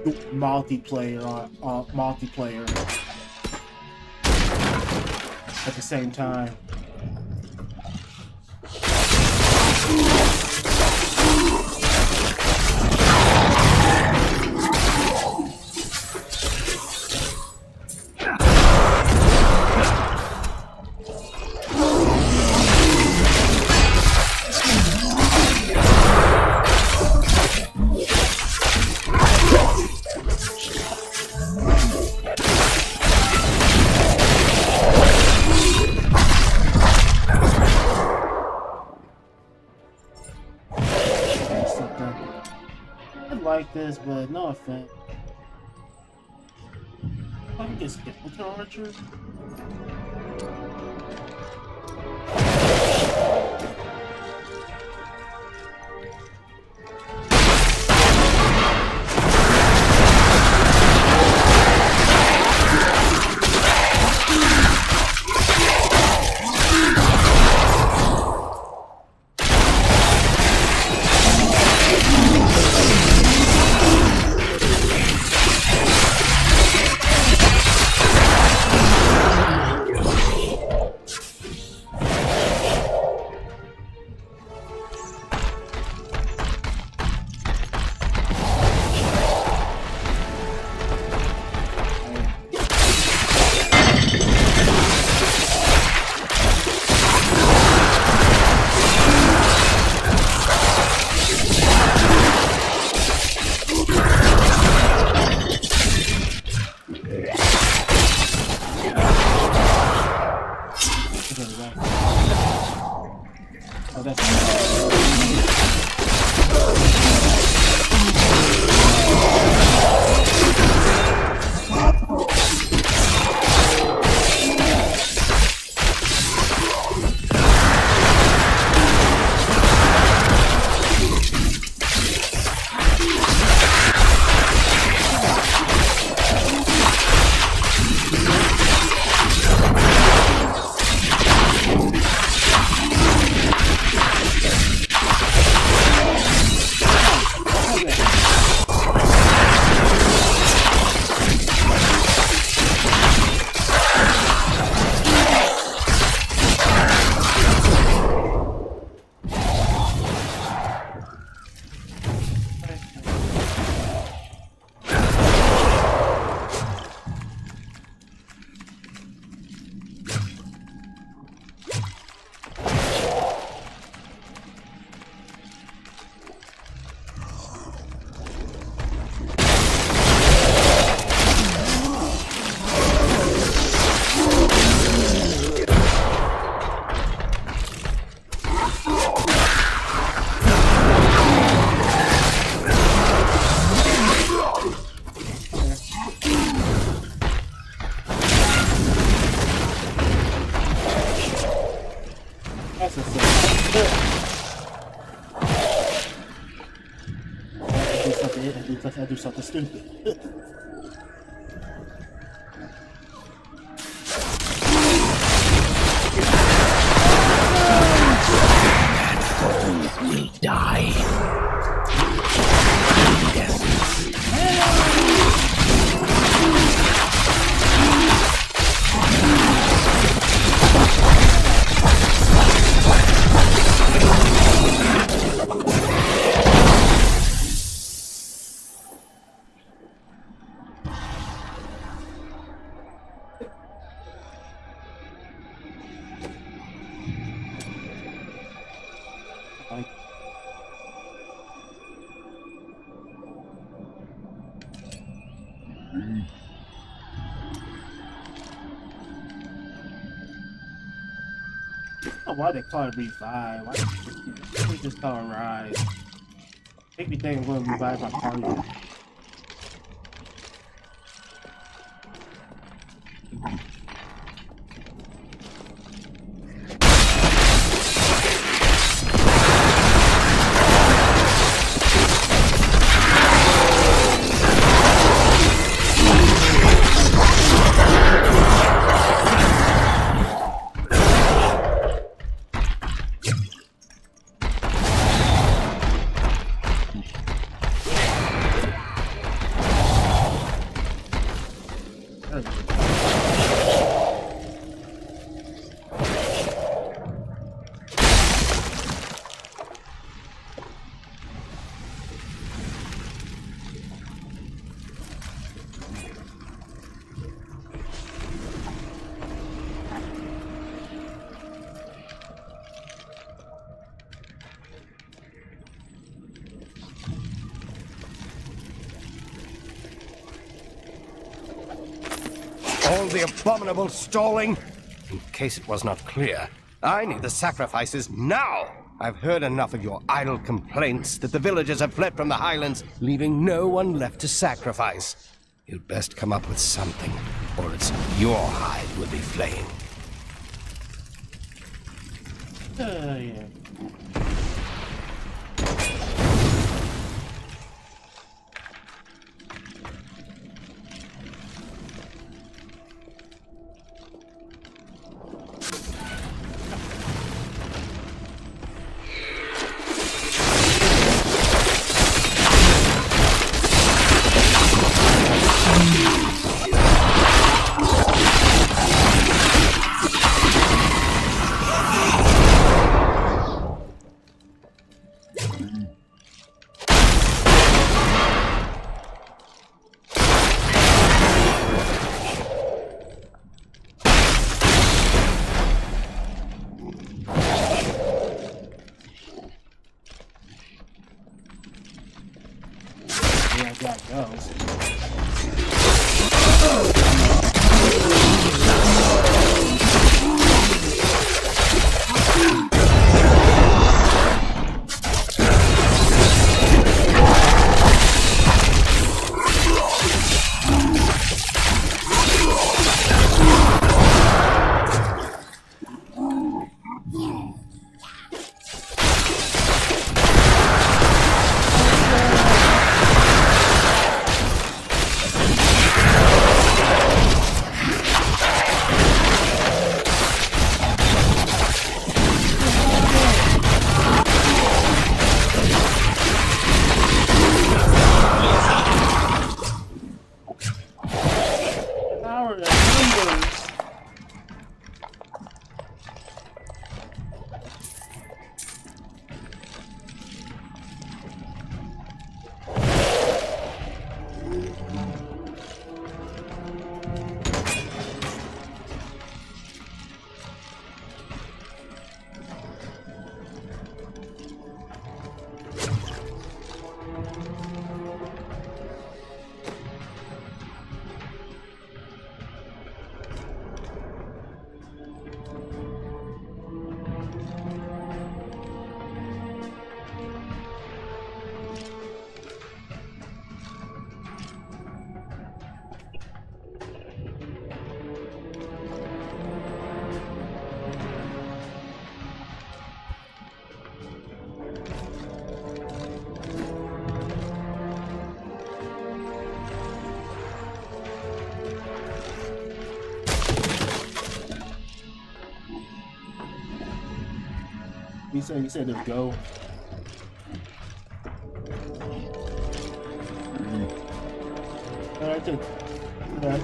multiplayer at the same time. This, but no offense. I can get skeleton archer. I do something stupid. Will die. Why they call it revive? Why they just call it rise? Make me think I'm going to revive my party. All the abominable stalling? In case it was not clear, I need the sacrifices now! I've heard enough of your idle complaints that the villagers have fled from the highlands, leaving no one left to sacrifice. You'd best come up with something, or it's your hide will be flaying. Yeah. You said just go. Alright,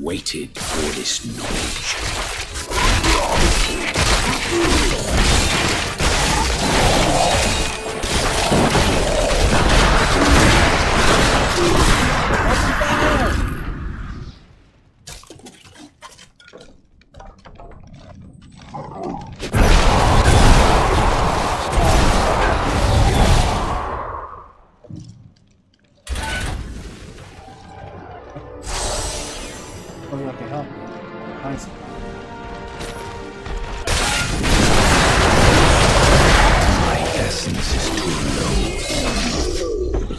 waited for this knowledge. Oh, you have to help. Nice. My essence is too low.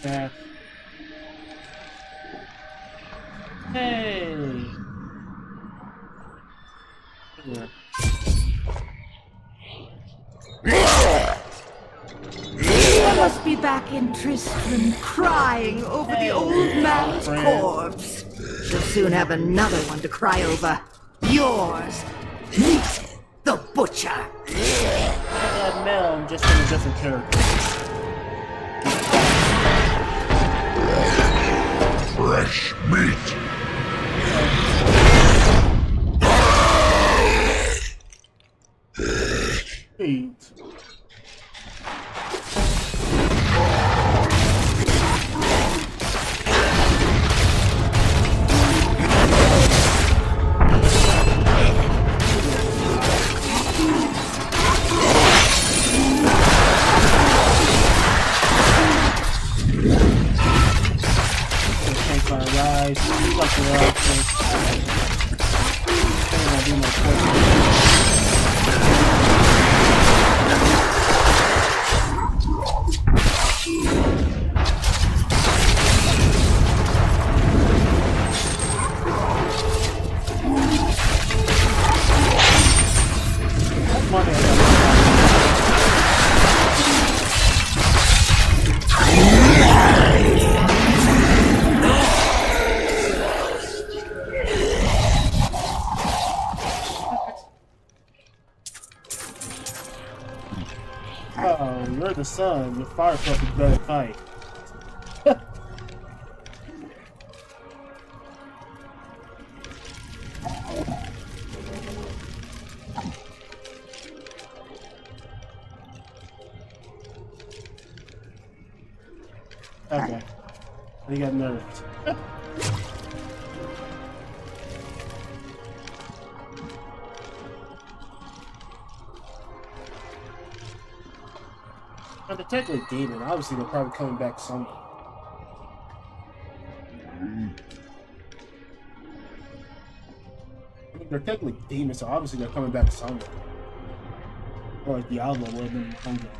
That. Hey. Yeah. I must be back in Tristram crying over the old man's corpse. She'll soon have another one to cry over. Yours, Meat the Butcher. That Mel just in a different character. Fresh meat. Eat. Oh, you're the sun. Your fire puppet better fight. Okay. He got nerfed. But they're technically demon. Obviously, they're probably coming back someday. I mean, they're technically demons, so obviously they're coming back someday. Or like Diablo would have been hungry.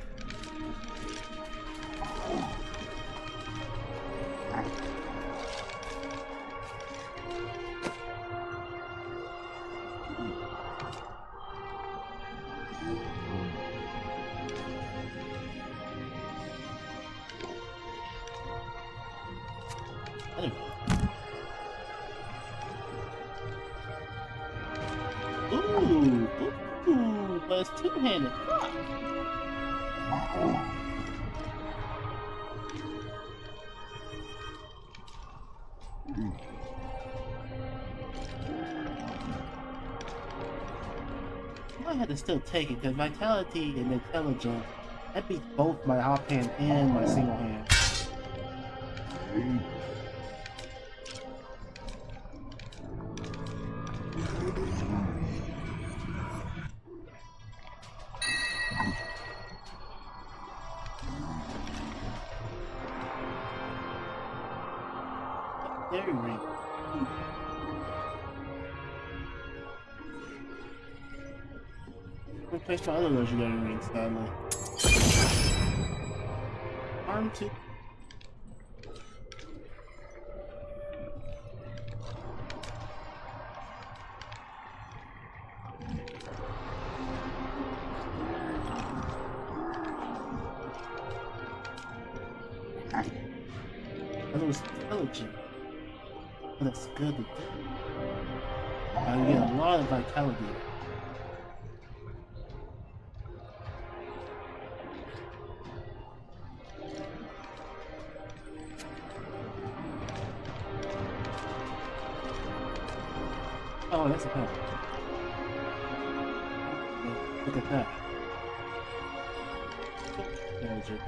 Ooh, but it's two-handed. Fuck. I had to still take it because vitality and intelligence that beats both my offhand and my single hand. Very ring. Replace my other legendary ring, sadly. Arm 2. That was intelligent. But that's good to do. I get a lot of vitality. Oh, that's a pet. Look at that. Magic.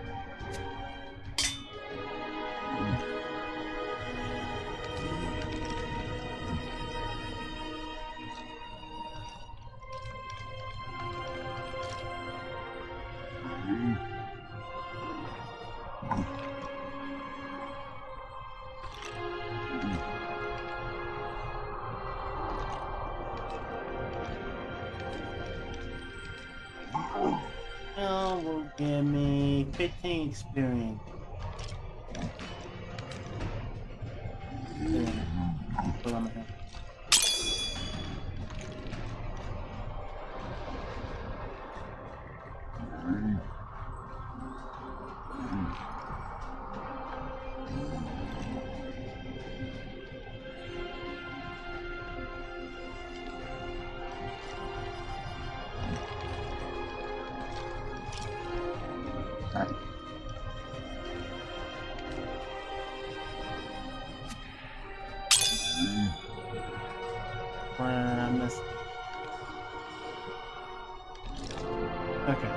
Oh, will give me need 15 experience. Yeah. That's what I'm gonna have. I missed. Okay.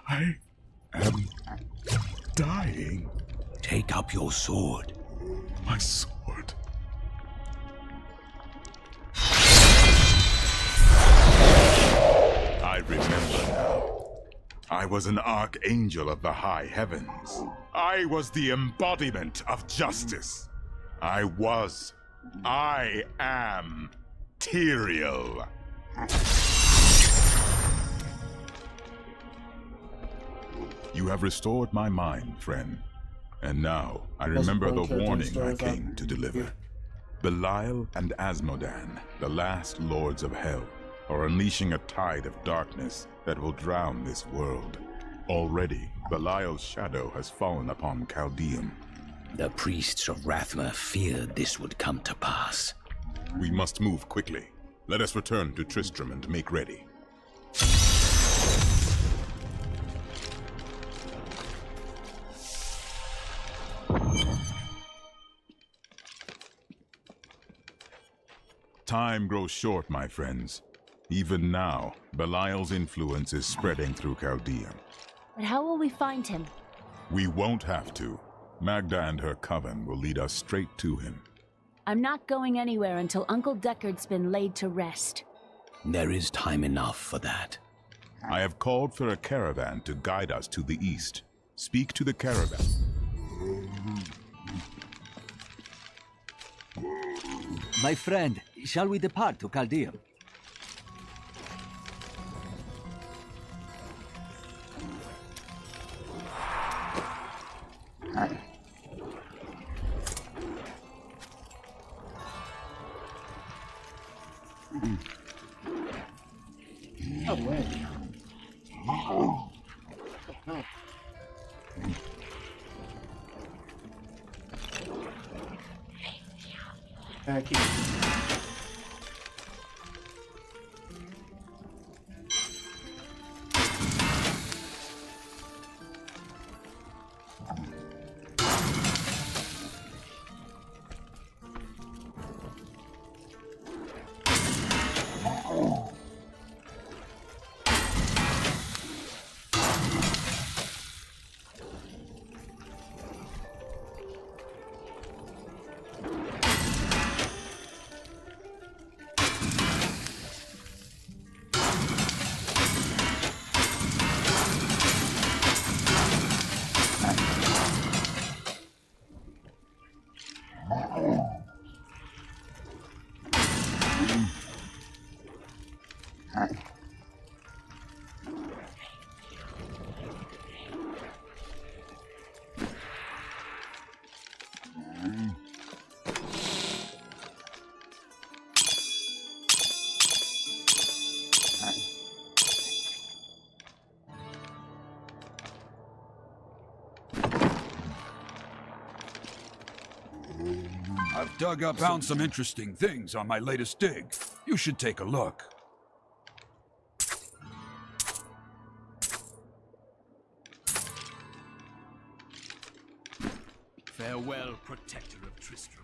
I am dying. Take up your sword. My sword. I remember now. I was an archangel of the high heavens. I was the embodiment of justice. I am Tyrael. You have restored my mind, friend. And now, I remember the warning I came to deliver. Belial and Asmodan, the last lords of hell, are unleashing a tide of darkness that will drown this world. Already, Belial's shadow has fallen upon Chaldeum. The priests of Rathma feared this would come to pass. We must move quickly. Let us return to Tristram and make ready. Time grows short, my friends. Even now, Belial's influence is spreading through Chaldeum. But how will we find him? We won't have to. Magda and her coven will lead us straight to him. I'm not going anywhere until Uncle Deckard's been laid to rest. There is time enough for that. I have called for a caravan to guide us to the east. Speak to the caravan. My friend, shall we depart to Chaldeum? No way. No. Thank you. I've found some interesting things on my latest dig. You should take a look. Farewell, protector of Tristram.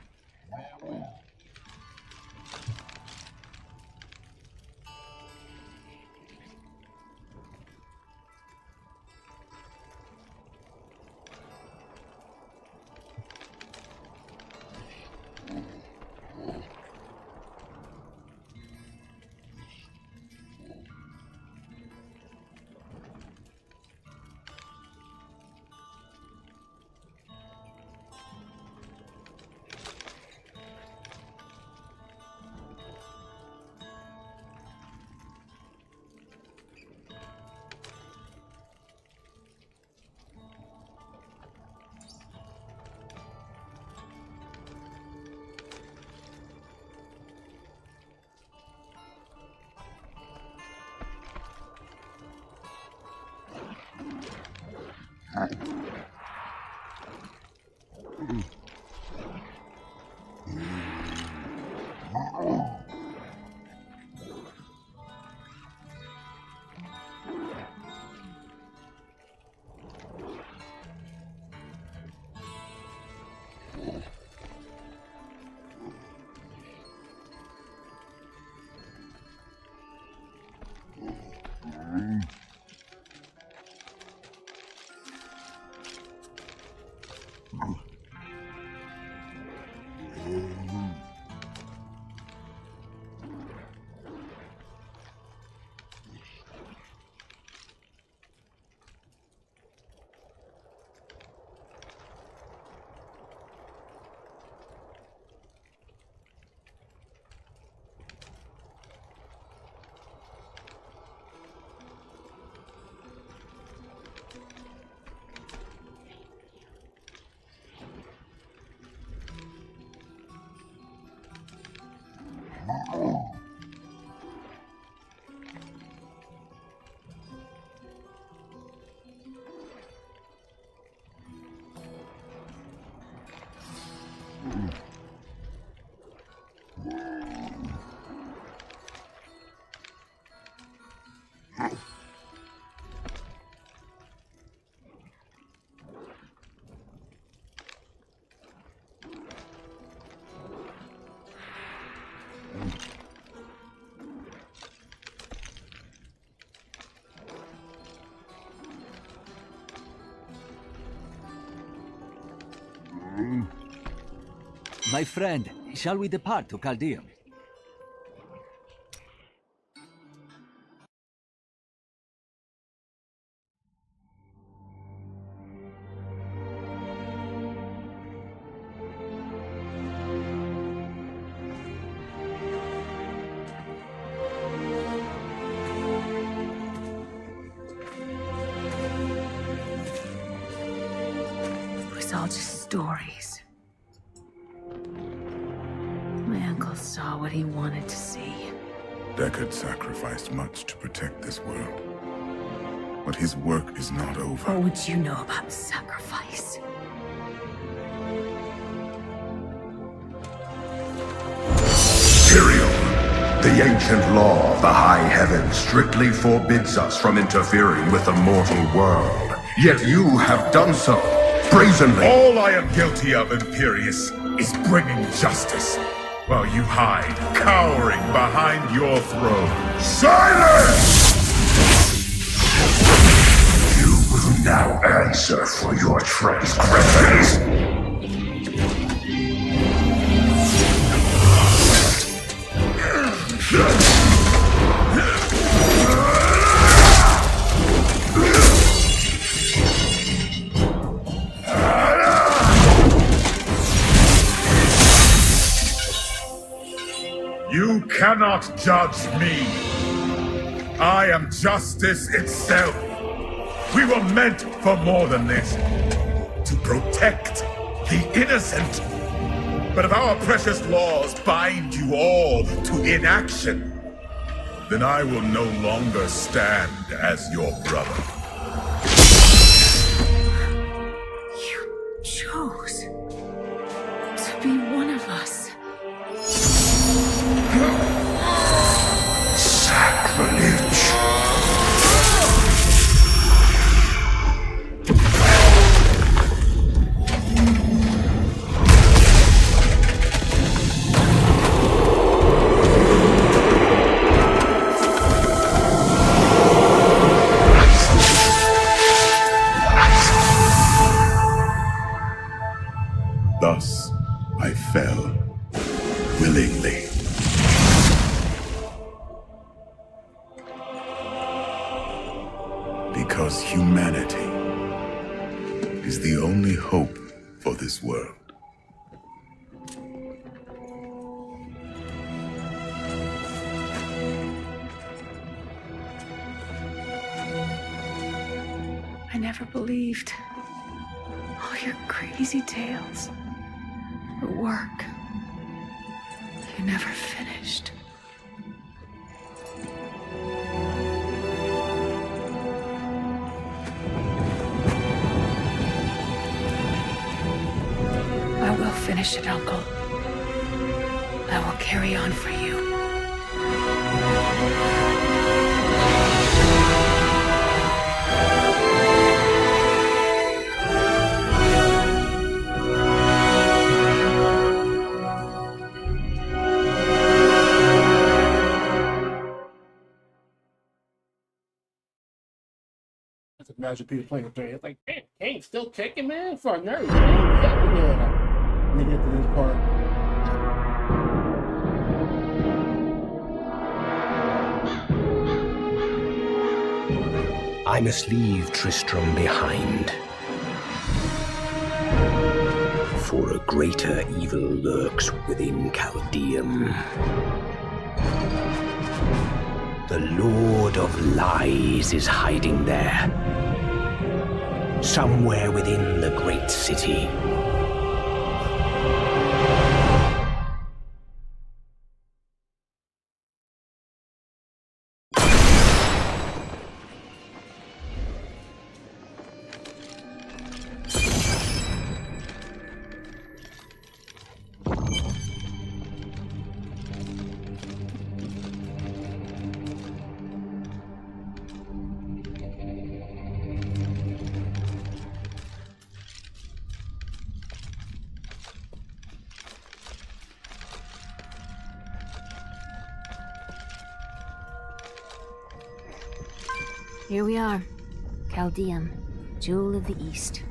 My friend, shall we depart to Chaldeum? It was all just stories. My uncle saw what he wanted to see. Deckard sacrificed much to protect this world. But his work is not over. What would you know about sacrifice? Tyrael, the ancient law of the high heaven strictly forbids us from interfering with the mortal world. Yet you have done so, brazenly. All I am guilty of, Imperius, is bringing justice, while you hide, cowering behind your throne. Silence! You will now answer for your transgressions. You cannot judge me. I am justice itself. We were meant for more than this. To protect the innocent. But if our precious laws bind you all to inaction, then I will no longer stand as your brother. You chose to be one of us. Sacrilege. Because humanity is the only hope for this world. I never believed all your crazy tales, the work you never finished. I will finish it, Uncle. I will carry on for you. Just imagine people playing with Jade. It's like, man, Kane's still kicking, man, for a nerd. Man. Yeah. Let me get to this part. I must leave Tristram behind. For a greater evil lurks within Chaldeum. The Lord of Lies is hiding there. Somewhere within the great city. Here we are. Chaldeum, Jewel of the East.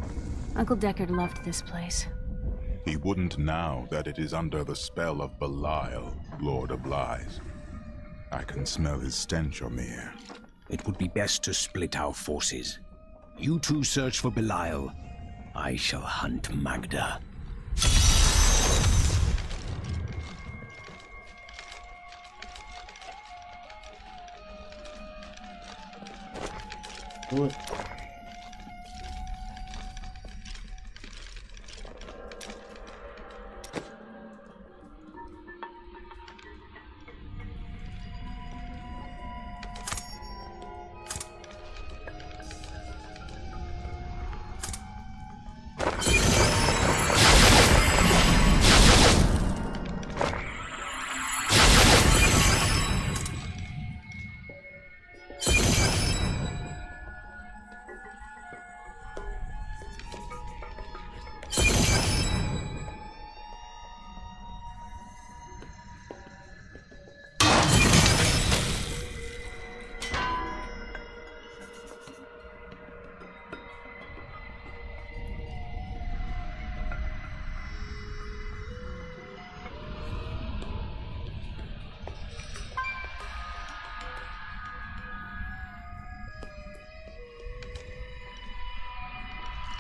Uncle Deckard loved this place. He wouldn't now that it is under the spell of Belial, Lord of Lies. I can smell his stench, Omir. It would be best to split our forces. You two search for Belial. I shall hunt Magda. Do it.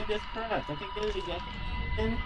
Just press. I think it again.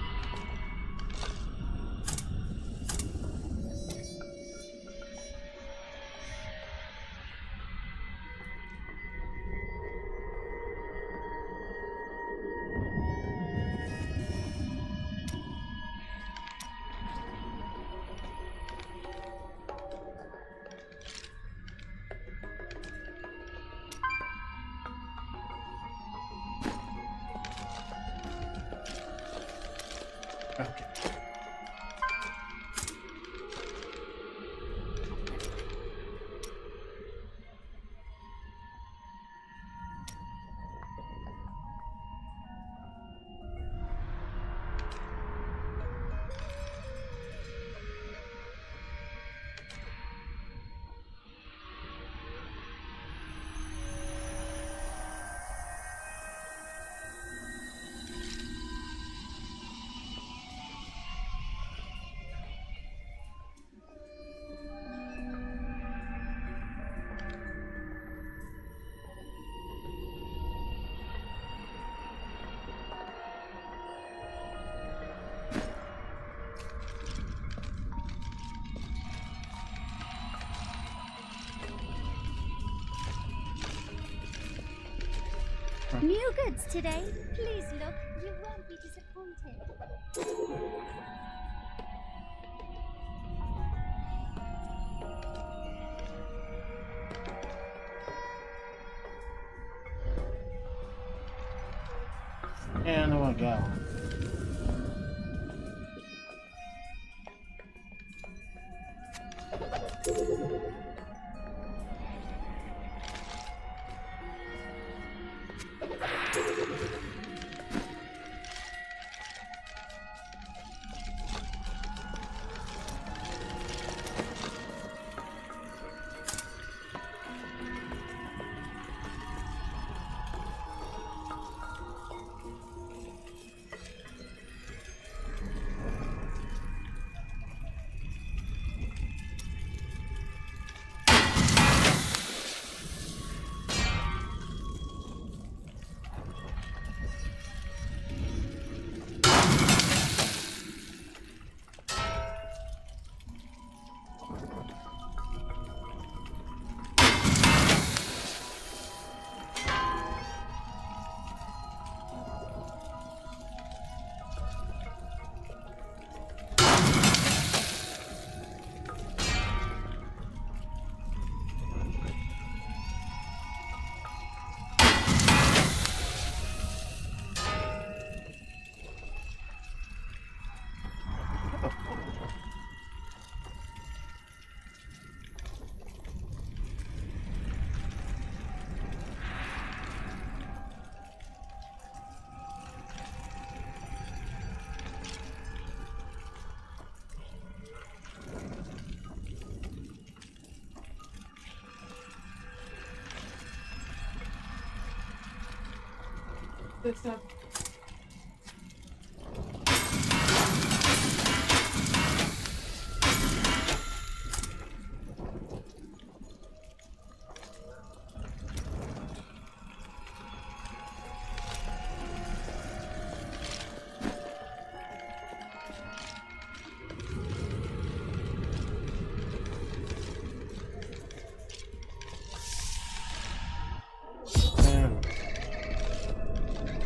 New goods today. Please look. You won't be disappointed. Yeah, I know I got one.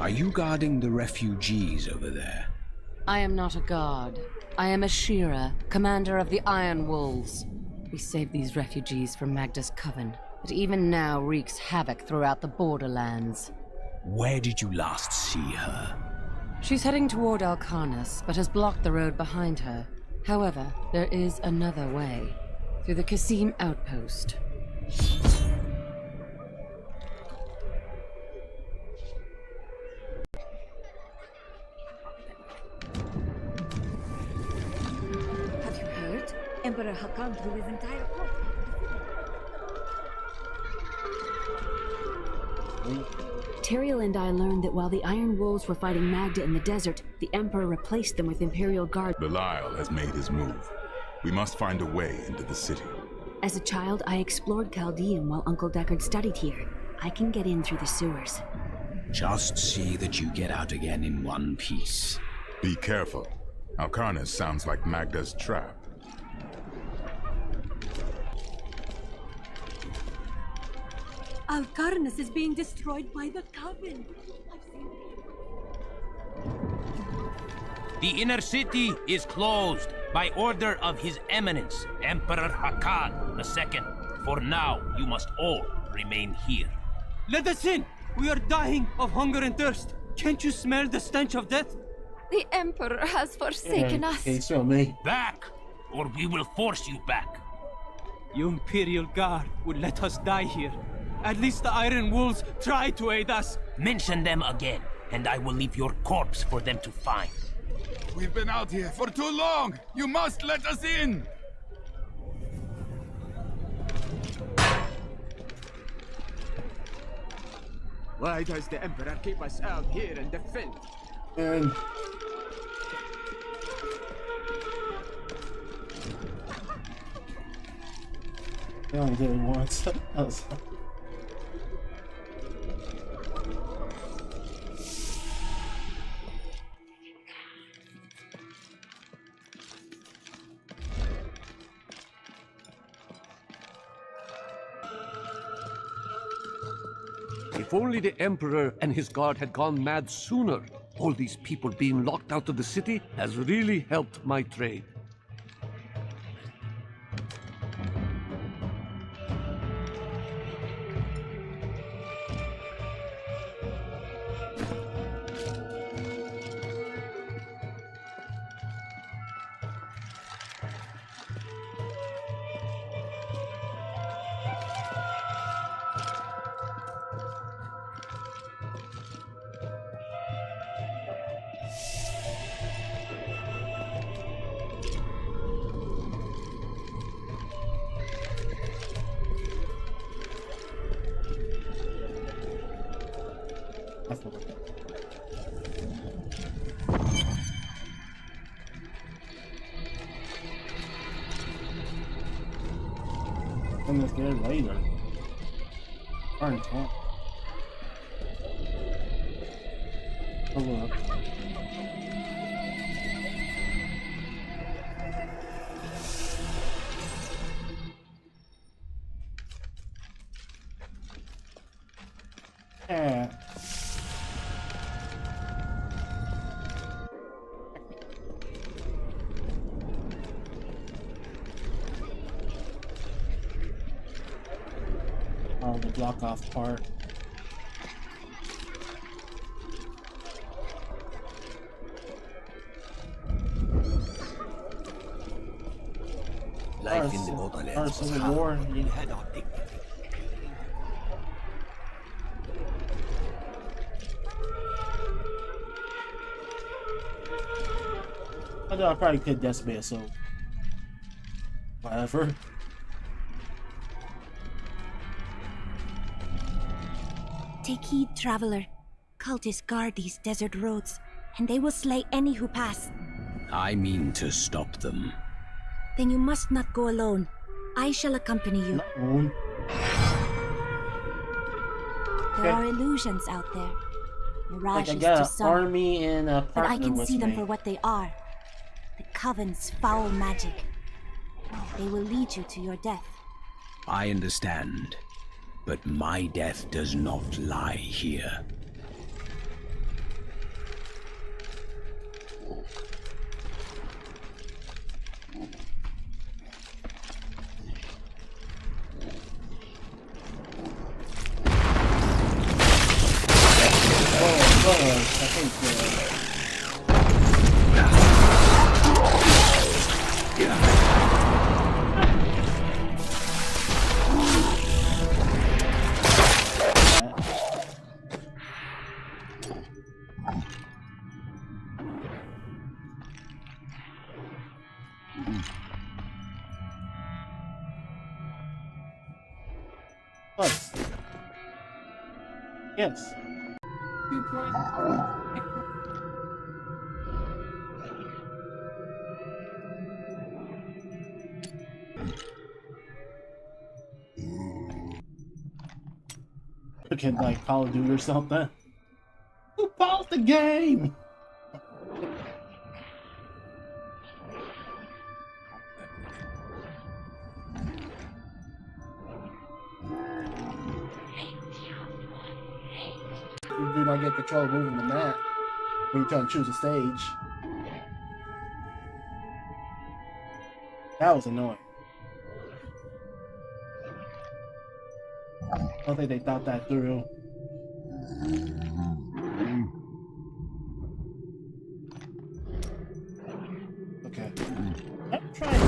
Are you guarding the refugees over there? I am not a guard. I am a Shira, commander of the Iron Wolves. We saved these refugees from Magda's coven, but even now wreaks havoc throughout the borderlands. Where did you last see her? She's heading toward Alcarnus, but has blocked the road behind her. However, there is another way. Through the Kasim outpost. Have you heard? Emperor Hakan threw his entire court. Tyrael and I learned that while the Iron Wolves were fighting Magda in the desert, the Emperor replaced them with Imperial Guard. Belial has made his move. We must find a way into the city. As a child, I explored Chaldean while Uncle Deckard studied here. I can get in through the sewers. Just see that you get out again in one piece. Be careful. Alcarnus sounds like Magda's trap. Alcarnus is being destroyed by the Coven. The inner city is closed by order of His Eminence, Emperor Hakan II. For now, you must all remain here. Let us in! We are dying of hunger and thirst. Can't you smell the stench of death? The Emperor has forsaken us. Okay, show me. Back, or we will force you back. Your Imperial Guard would let us die here. At least the Iron Wolves try to aid us. Mention them again, and I will leave your corpse for them to find. We've been out here for too long! You must let us in! Why does the Emperor keep us out here and defend? And I only did it once. That was... If only the Emperor and his guard had gone mad sooner. All these people being locked out of the city has really helped my trade. That's the one. I'm gonna get it later. Darn talk. Oh look. Yeah. Oh, the block off part. Life in the borderlands Our was Civil hard. War. It had our dignity. I know I probably could decimate, so whatever. Take heed, traveler. Cultists guard these desert roads, and they will slay any who pass. I mean to stop them. Then you must not go alone. I shall accompany you. Alone. There are illusions out there. Like Mirages I got to an some, army and a but I partner can with see them me. for what they are. The Coven's foul magic. They will lead you to your death. I understand, but my death does not lie here. I think Plus. Yes. 2 points. Looking like Call of Duty or something. Who paused the game? You do not get control of moving the map when you're trying to choose a stage. That was annoying. I don't think they thought that through. Okay. I'm trying.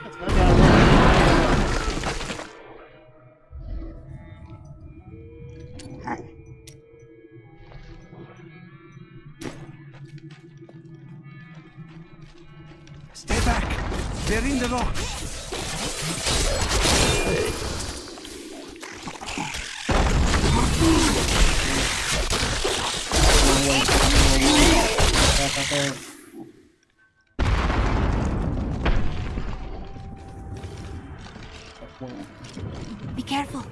Let's go down. Stay back! They're in the rock! Be careful.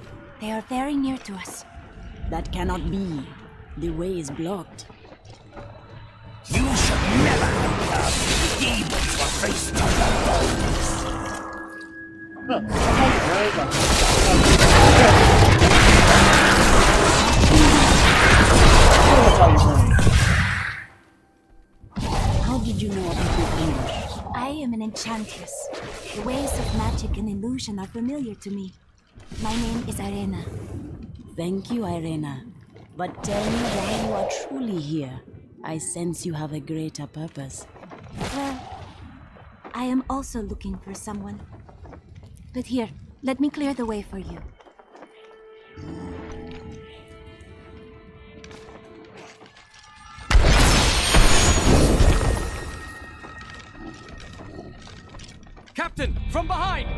They are very near to us. That cannot be. The way is blocked. You should never have come. Demons were faced to the bones. Look, right? enchantress. The ways of magic and illusion are familiar to me. My name is Irena. Thank you, Irena. But tell me why you are truly here. I sense you have a greater purpose. Well, I am also looking for someone. But here, let me clear the way for you. Captain, from behind!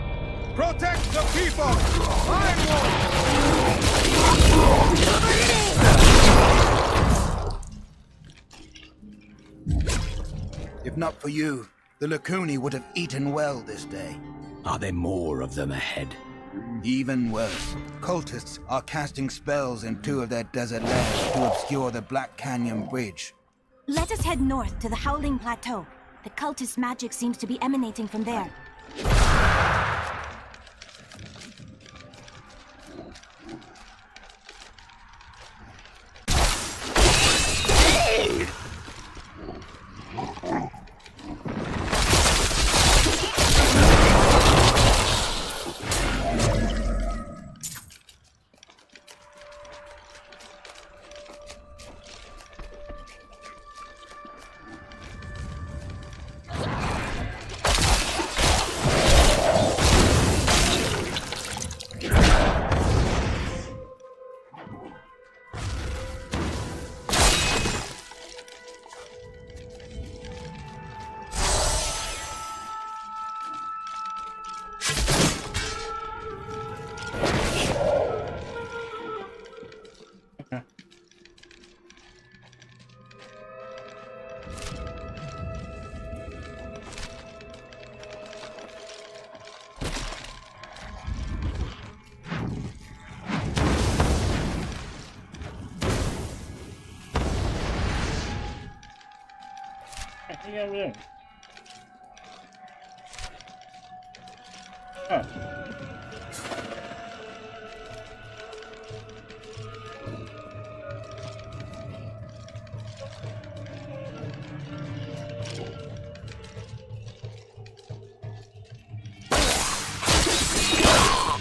Protect the people! Iron If not for you, the Lacuni would have eaten well this day. Are there more of them ahead? Even worse. Cultists are casting spells in 2 of their desert lairs to obscure the Black Canyon Bridge. Let us head north to the Howling Plateau. The cultist magic seems to be emanating from there. Over there. Oh.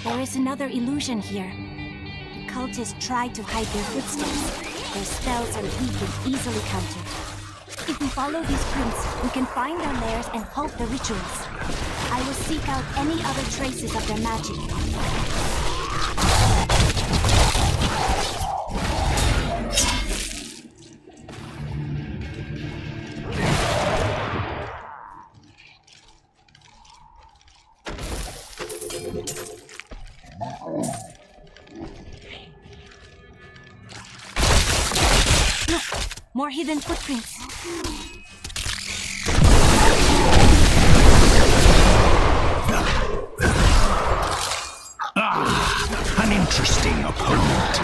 There is another illusion here. The cultists try to hide their footsteps. Their spells are weak and easily countered. If we follow these prints, we can find their lairs and halt the rituals. I will seek out any other traces of their magic. Look! More hidden footprints. An interesting opponent.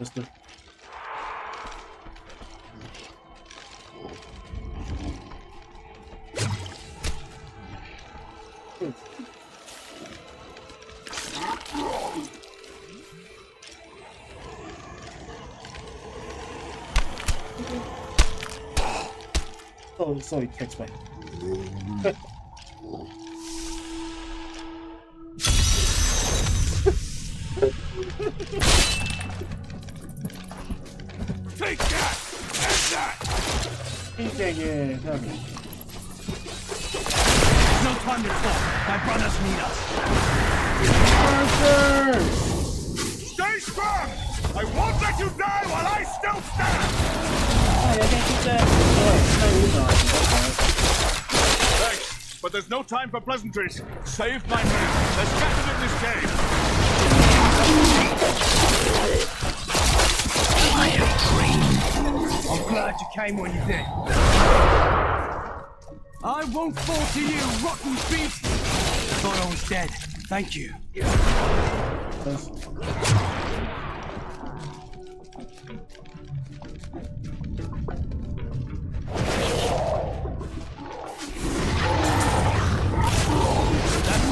Mister. Oh, sorry, text me. Take that! And that! Yeah, tell me. wonderful. My brothers need us. Stay strong! I won't let you die while I still stand! Thanks, but there's no time for pleasantries. Save my men. They're scattered in this cave. I have trained. I'm glad you came when you did. I won't fall to you, rotten beast! Thought I was dead. Thank you. That's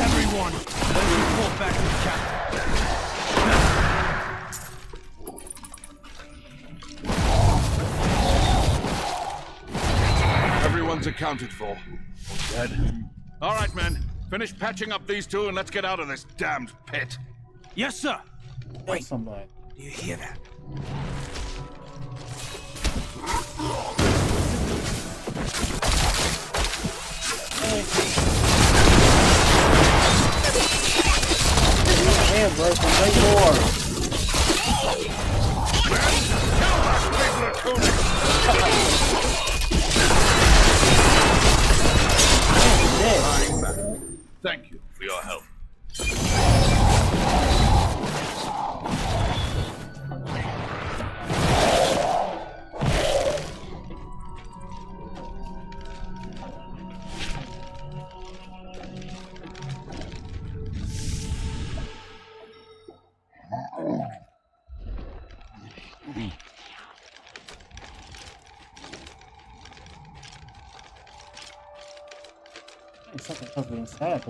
everyone. Let's report back to the captain. Everyone's accounted for. Dead. All right, men. Finish patching up these two and let's get out of this damned pit. Yes, sir. Wait, somebody. Do you hear that? Damn, bro, play more. Thank you for your help. It's something covered inside.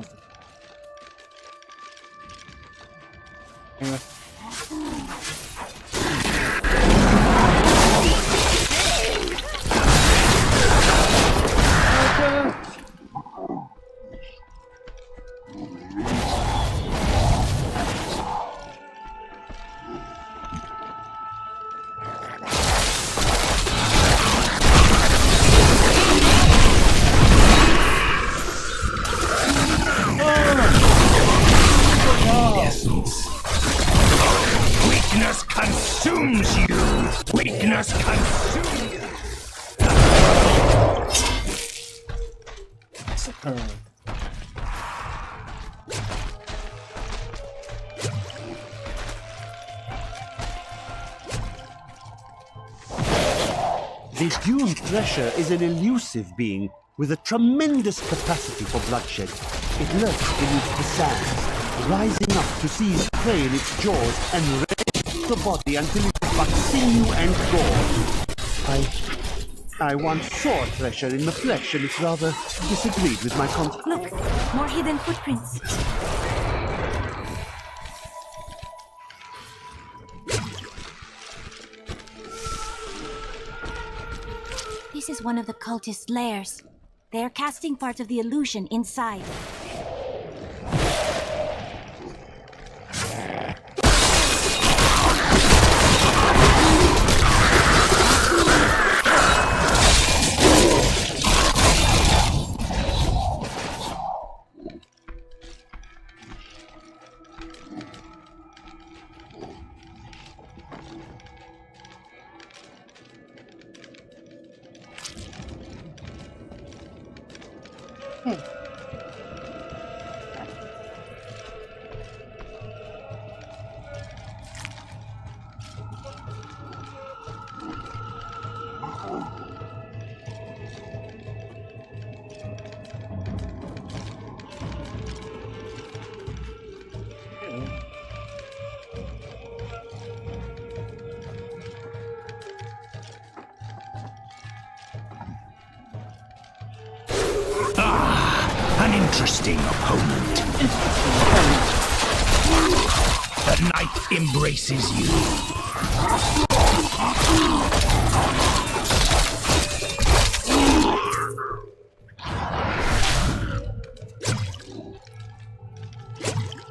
Weakness consumes you! Weakness consumes you! What's occurring? This doomed thresher is an elusive being with a tremendous capacity for bloodshed. It lurks beneath the sands, rising up to seize prey in its jaws and rend the body until it is but sinew and gore. I once saw a thresher in the flesh and it rather disagreed with my concept. Look, more hidden footprints. This is one of the cultist lairs. They are casting part of the illusion inside. An interesting opponent. The night embraces you.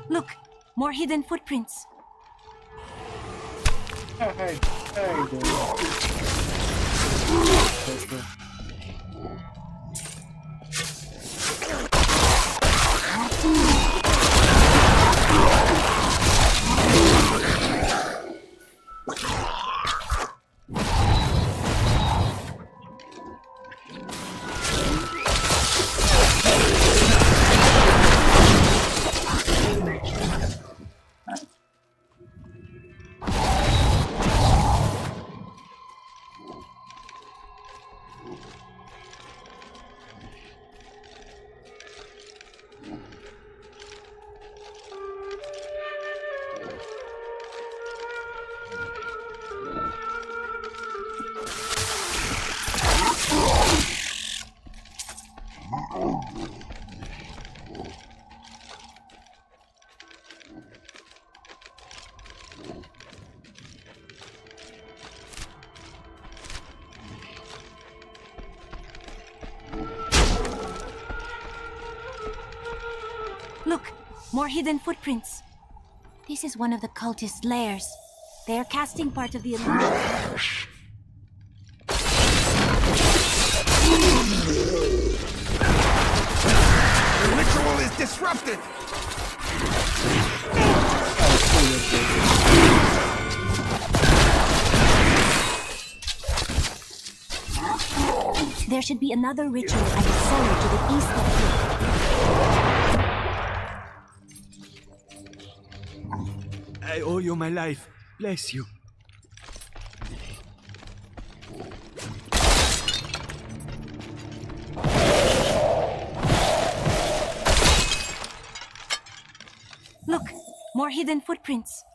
Look, more hidden footprints. Hey, dude. Look, more hidden footprints. This is one of the cultist lairs. They are casting part of the illusion. The ritual is disrupted! There should be another ritual at the cellar to the east of here. I owe you my life. Bless you. Look, more hidden footprints.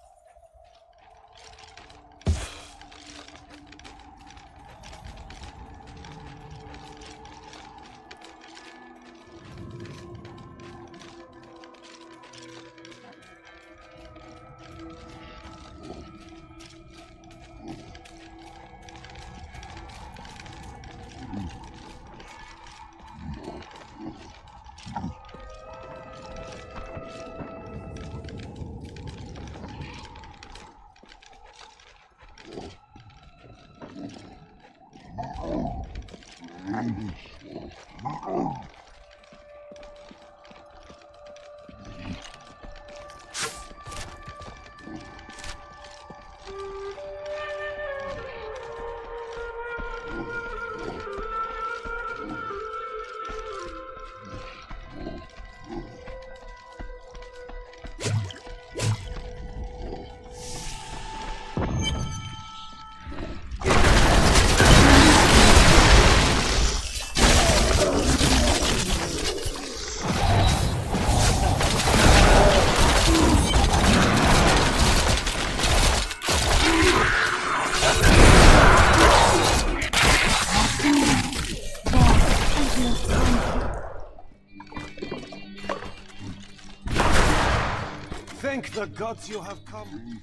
Thank the gods you have come.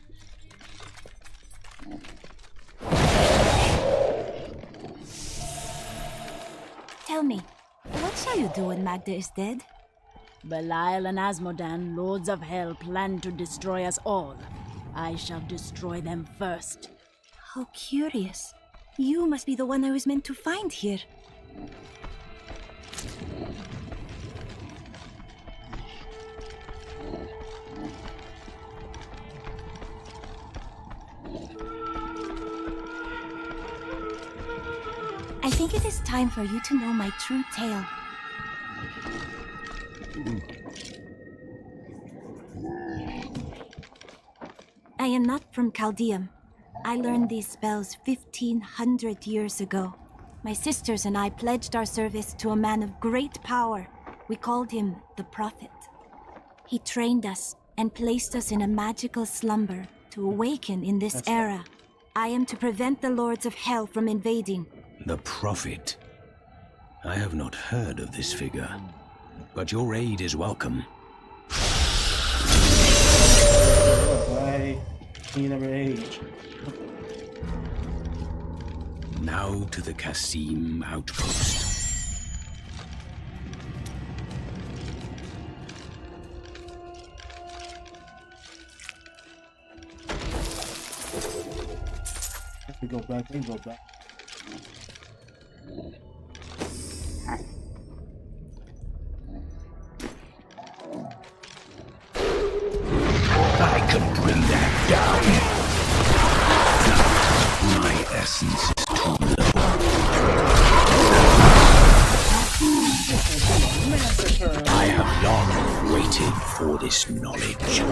Tell me, what shall you do when Magda is dead? Belial and Asmodan, lords of hell, plan to destroy us all. I shall destroy them first. How curious. You must be the one I was meant to find here. I think it is time for you to know my true tale. I am not from Chaldeum. I learned these spells 1,500 years ago. My sisters and I pledged our service to a man of great power. We called him the Prophet. He trained us and placed us in a magical slumber to awaken in this era. I am to prevent the lords of hell from invading. The Prophet. I have not heard of this figure, but your aid is welcome. Why? You never age. Now to the Qasim outpost. We go back, we go back. I can bring that down. My essence is too low. I have long waited for this knowledge.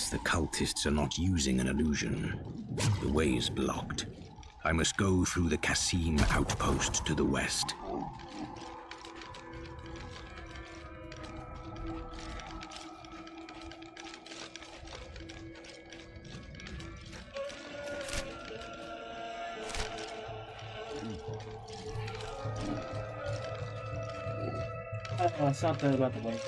The cultists are not using an illusion. The way is blocked. I must go through the Kasim outpost to the west. Something about the way.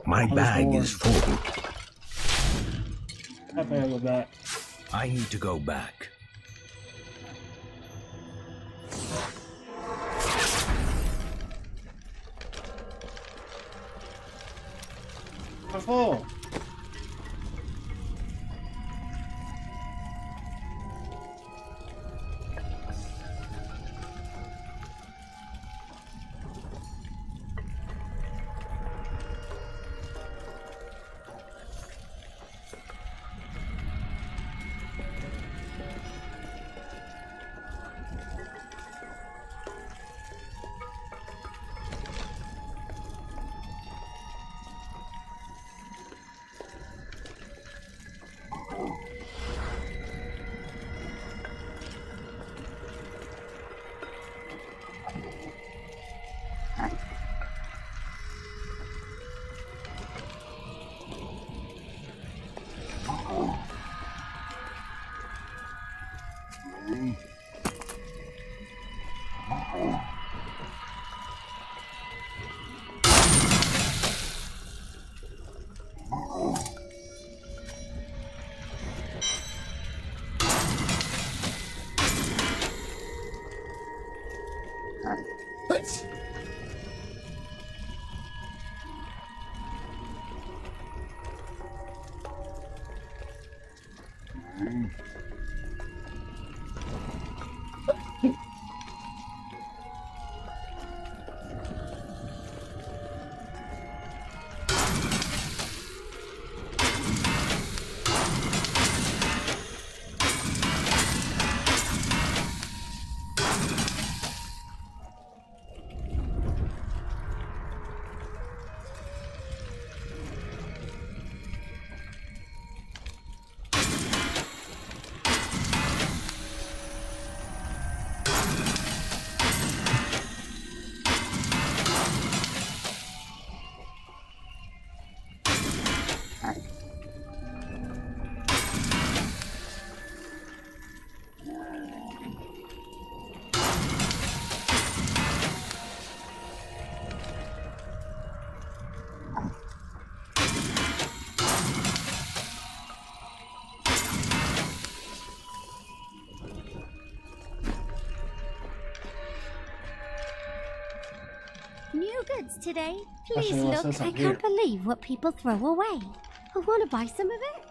My bag is full. I better go back. I need to go back. I'm full. New goods today. Please Actually, what's look. this I up here? can't believe what people throw away. I want to buy some of it.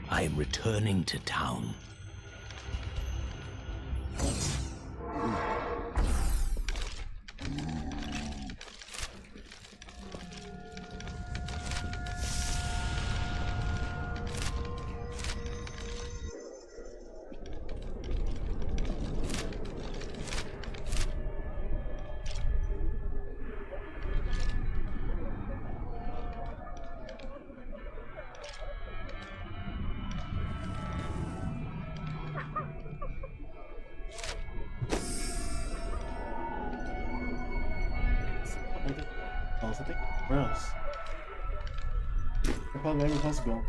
I am returning to town. Oh, something? Where else? Where am I supposed to go?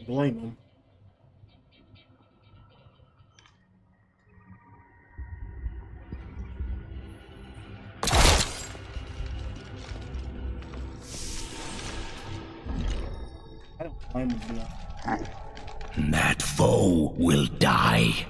blame him. I don't blame him. That foe will die.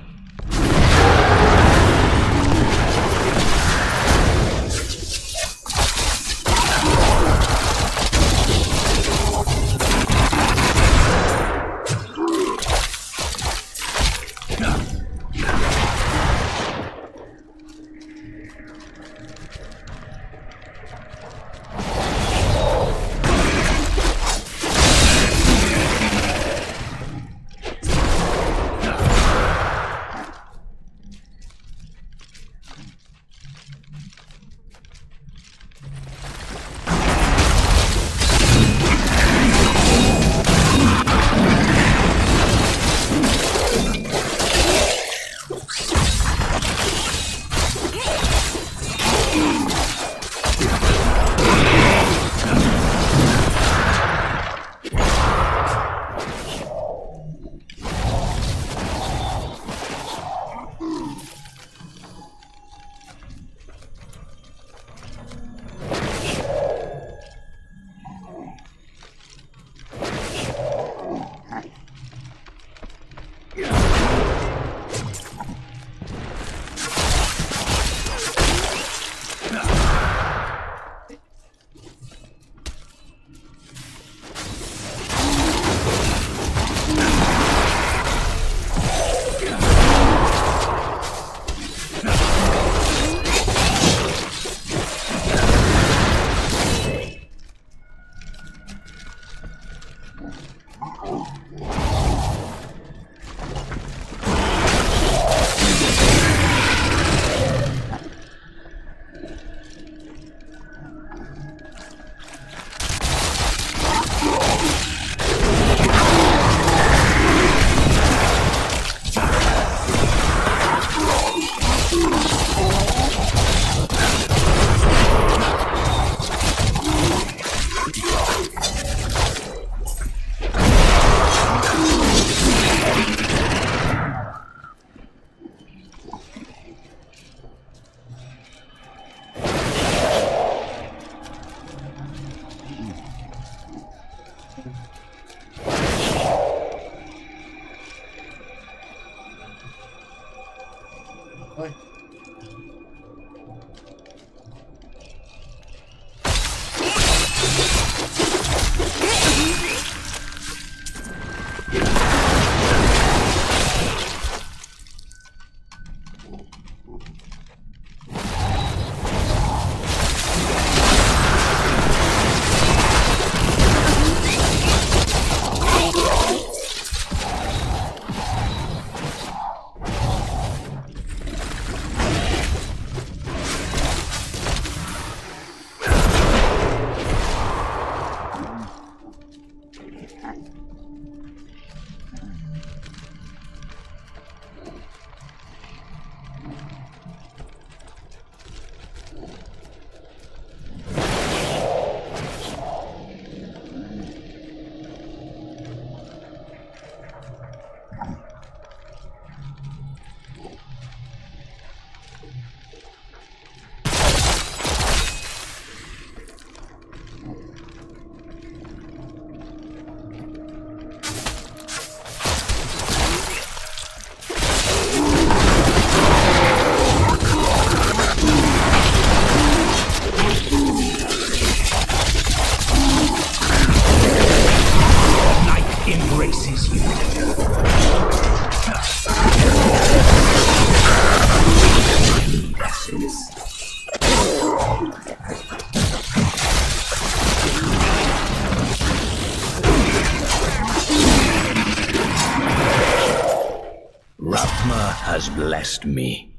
has blessed me.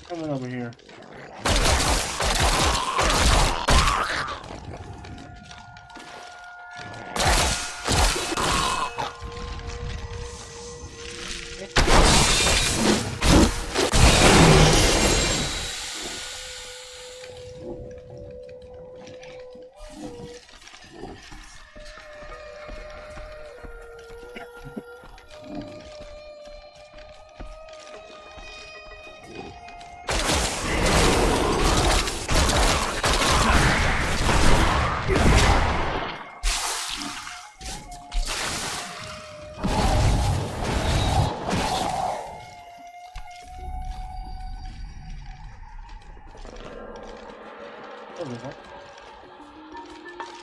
Coming over here.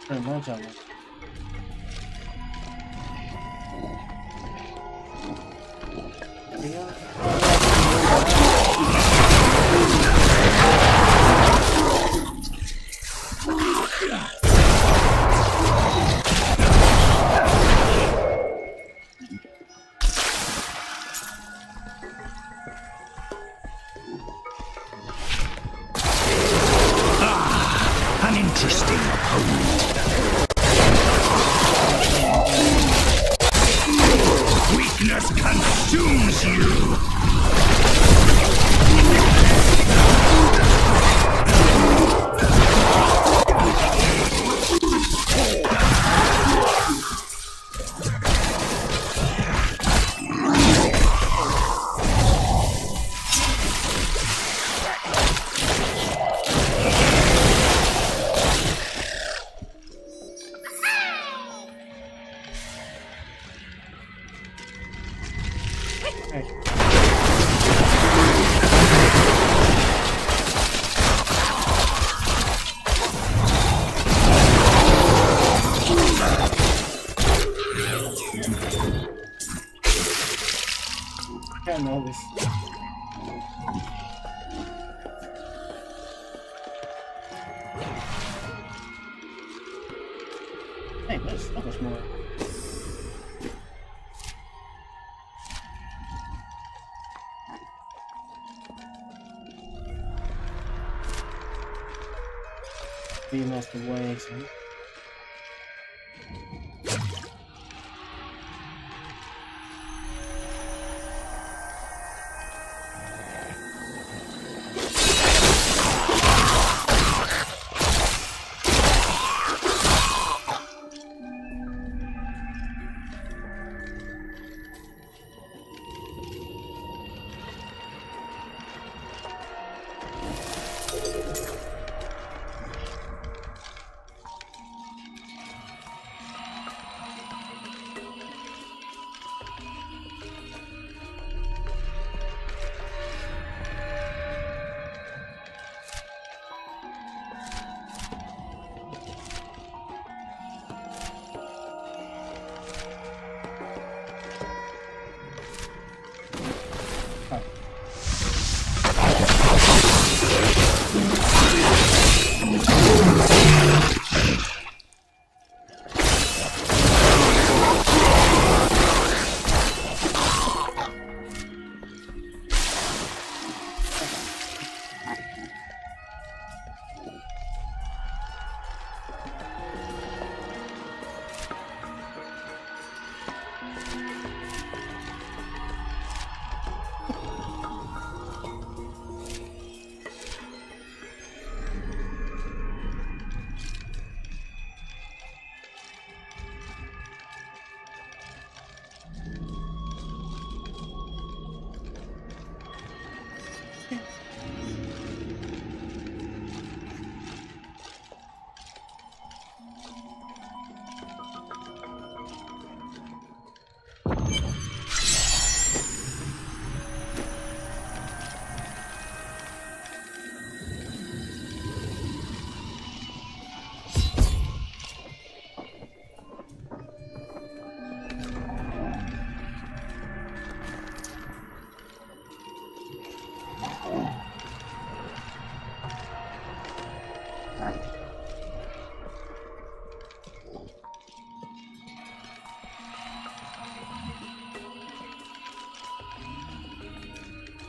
Pretty much of it. An interesting opponent. Weakness consumes you. I know this. Hey, there's so much more. Being off the way, so.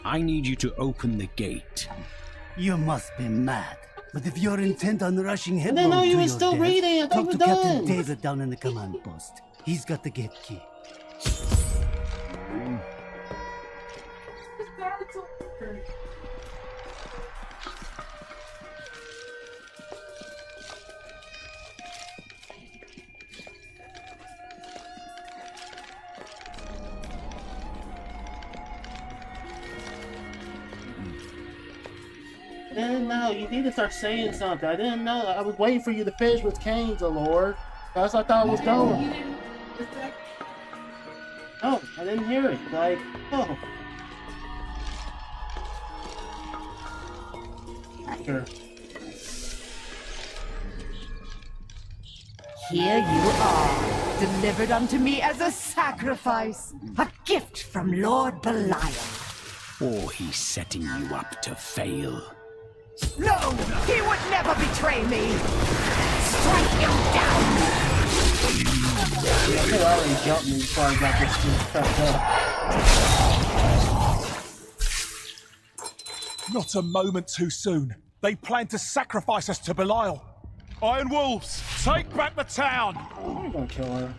I need you to open the gate. You must be mad. But if you're intent on rushing I headlong didn't know to you were your still death, reading. I thought talk you to were Captain done. David down in the command post. He's got the gate key. I didn't know. You need to start saying something. I didn't know. I was waiting for you to finish with Cain's, oh Lord. That's what I thought it was going. No, I didn't hear it. Like, oh. Sure. Here you are, delivered unto me as a sacrifice, a gift from Lord Belial. Or he's setting you up to fail. No, he would never betray me. Strike him down. I could already jumped me before I got this thing prepped up. Not a moment too soon. They plan to sacrifice us to Belial. Iron Wolves, take back the town! I'm gonna kill her.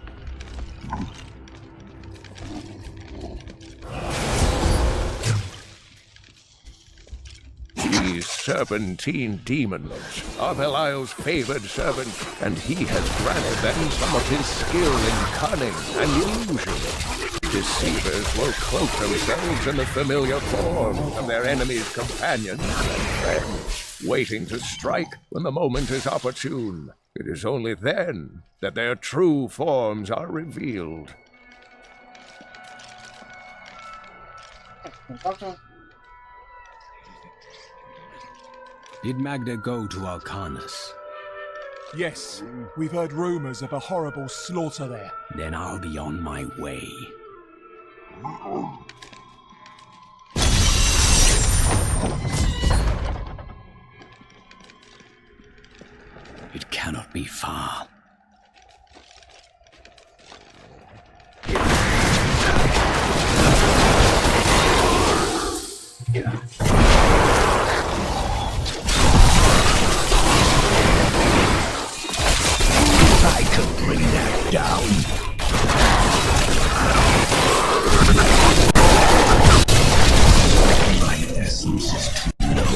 These serpentine demons are Belial's favored servants, and he has granted them some of his skill in cunning and illusion. Deceivers will cloak themselves in the familiar form of their enemy's companions and friends, waiting to strike when the moment is opportune. It is only then that their true forms are revealed. Did Magda go to Alcanus? Yes, we've heard rumors of a horrible slaughter there. Then I'll be on my way. It cannot be far. I could bring that down. My essence is too low.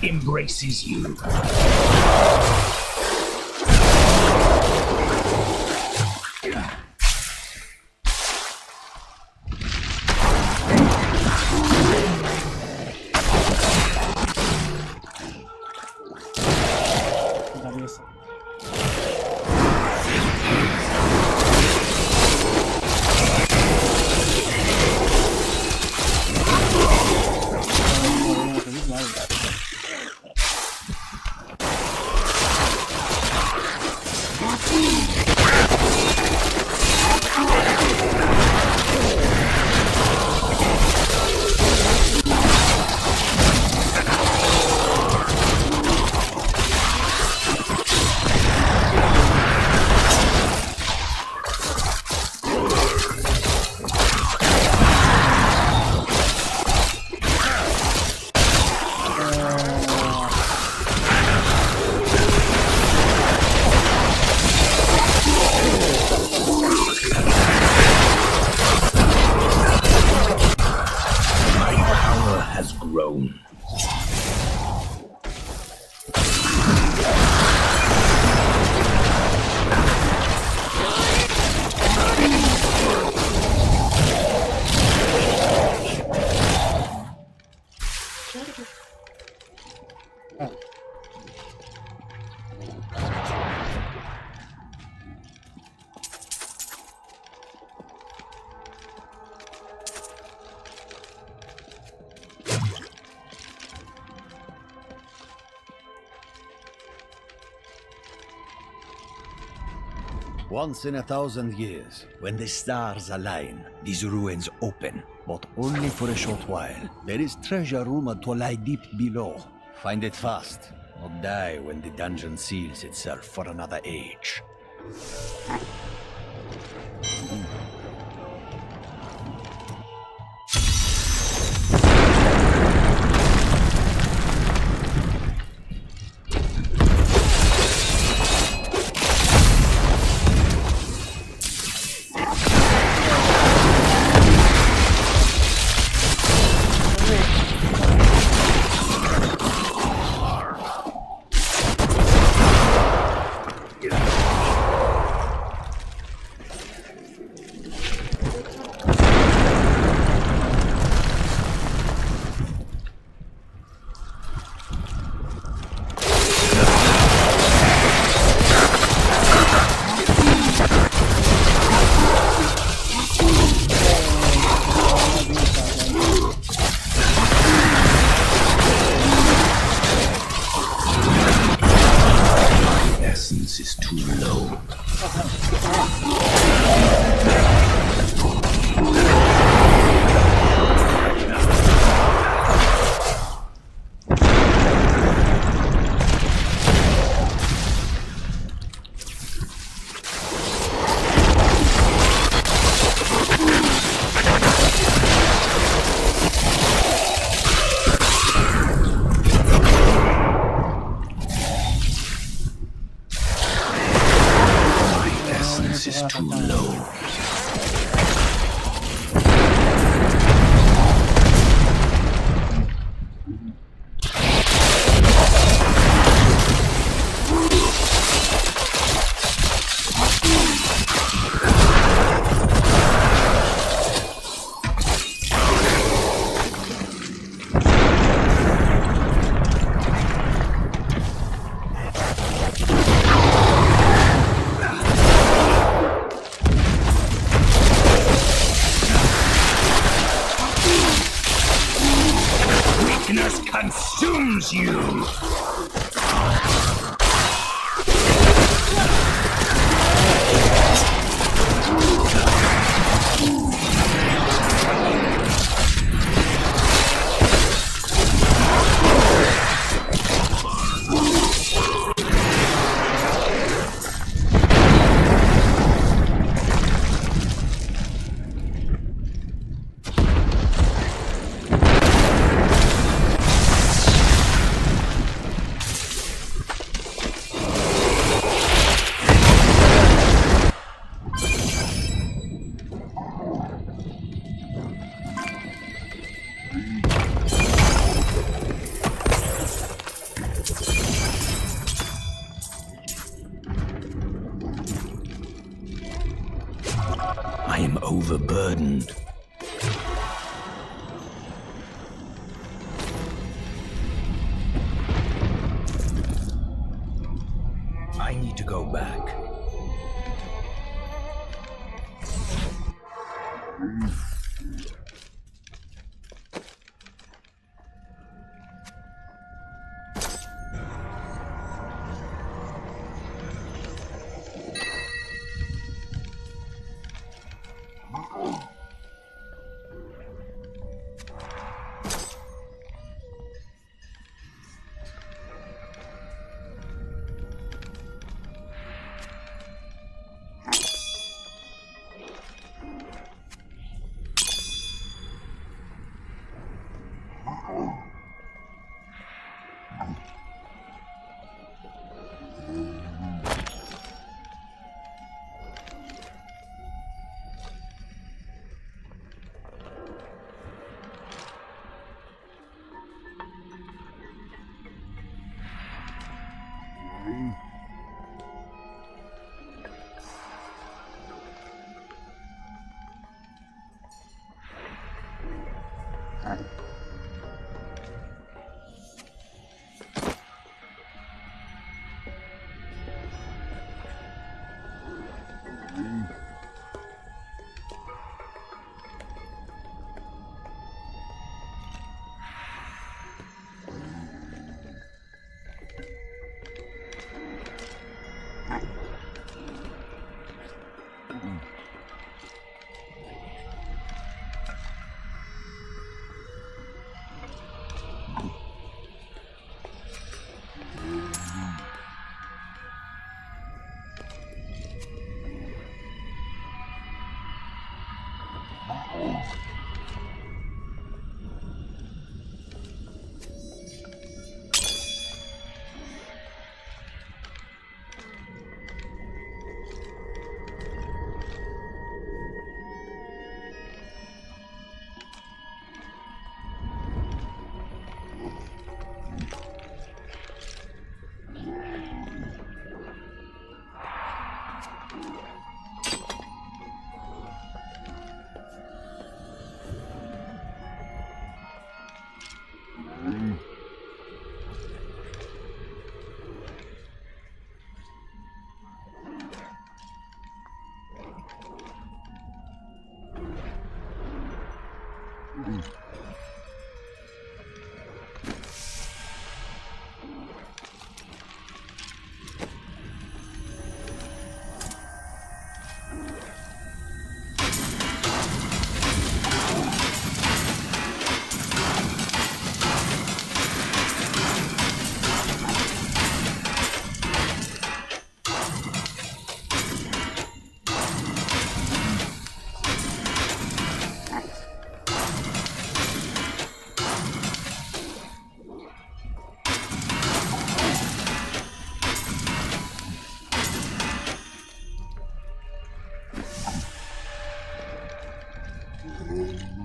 Embraces you. Once in 1,000 years, when the stars align, these ruins open, but only for a short while. There is treasure rumored to lie deep below. Find it fast, or die when the dungeon seals itself for another age. Consumes you! I am overburdened. I need to go back.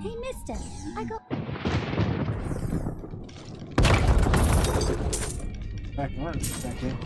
Hey, mister, I got... Back on, back in.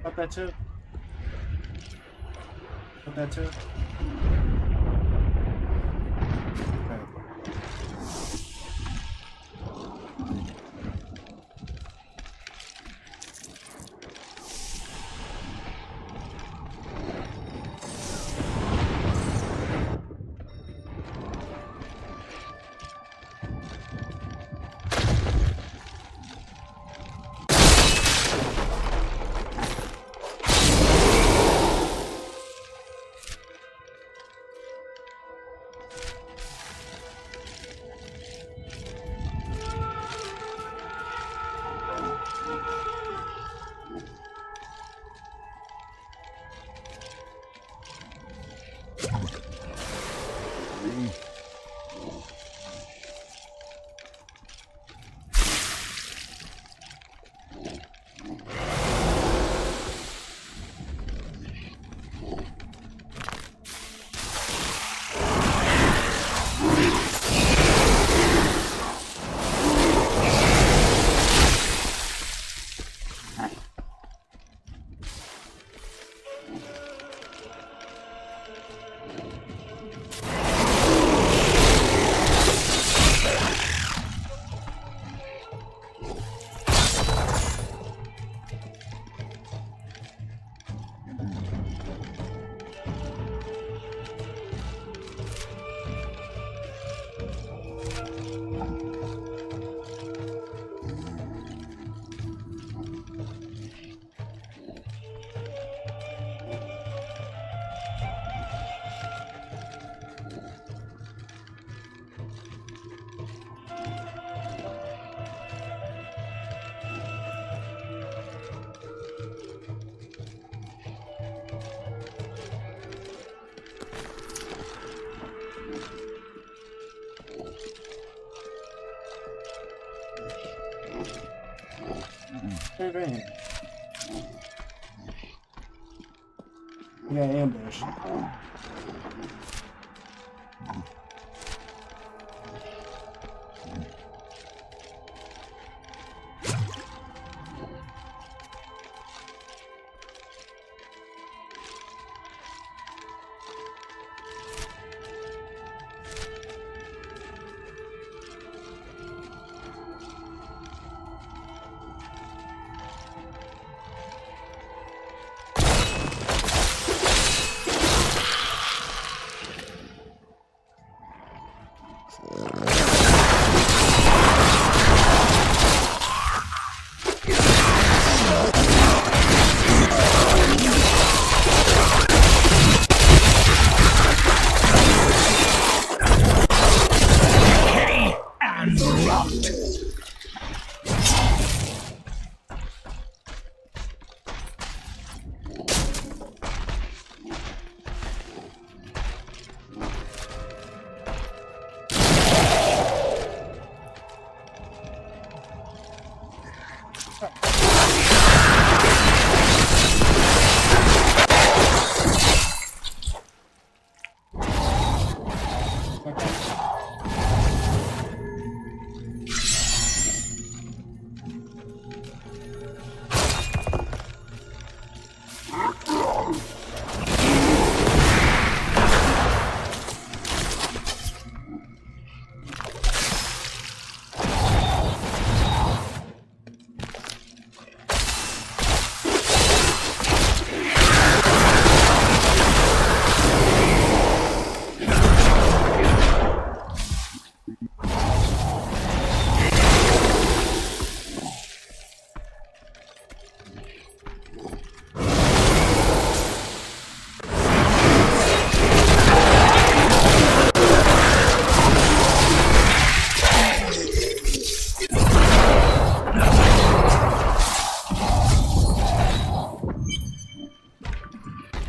Got that too. Got that too. Okay. advantage. We got ambush.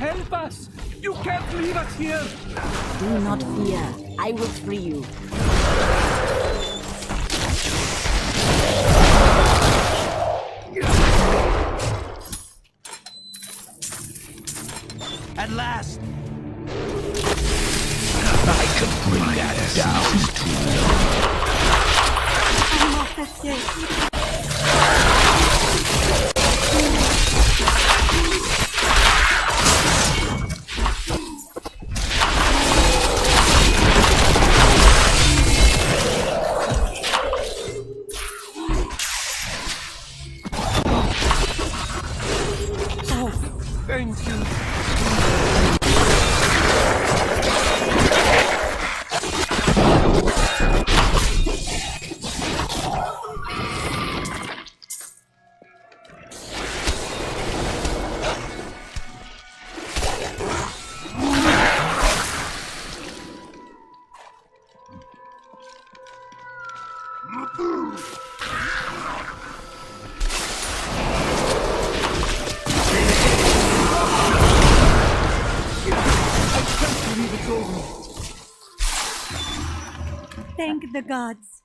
Help us! You can't leave us here! Do not fear. I will free you. At last! I could bring that down I'm off the stairs. Thank you. Thank the gods.